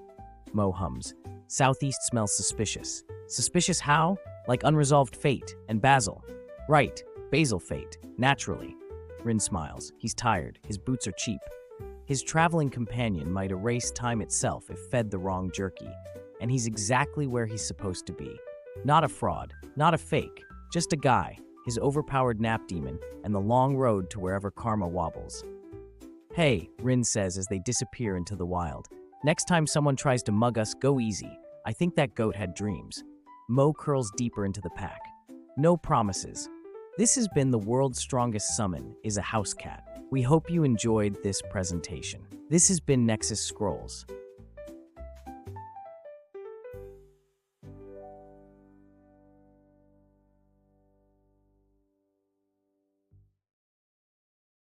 [SPEAKER 1] Mo hums. Southeast smells suspicious. Suspicious how? Like unresolved fate and Basil. Right, Basil fate, naturally. Rin smiles. He's tired. His boots are cheap. His traveling companion might erase time itself if fed the wrong jerky. And he's exactly where he's supposed to be. Not a fraud, not a fake, just a guy, his overpowered nap demon, and the long road to wherever karma wobbles. Hey, Rin says as they disappear into the wild. Next time someone tries to mug us, go easy. I think that goat had dreams. Mo curls deeper into the pack. No promises. This has been the world's strongest summon is a house cat. We hope you enjoyed this presentation. This has been Nexus Scrolls.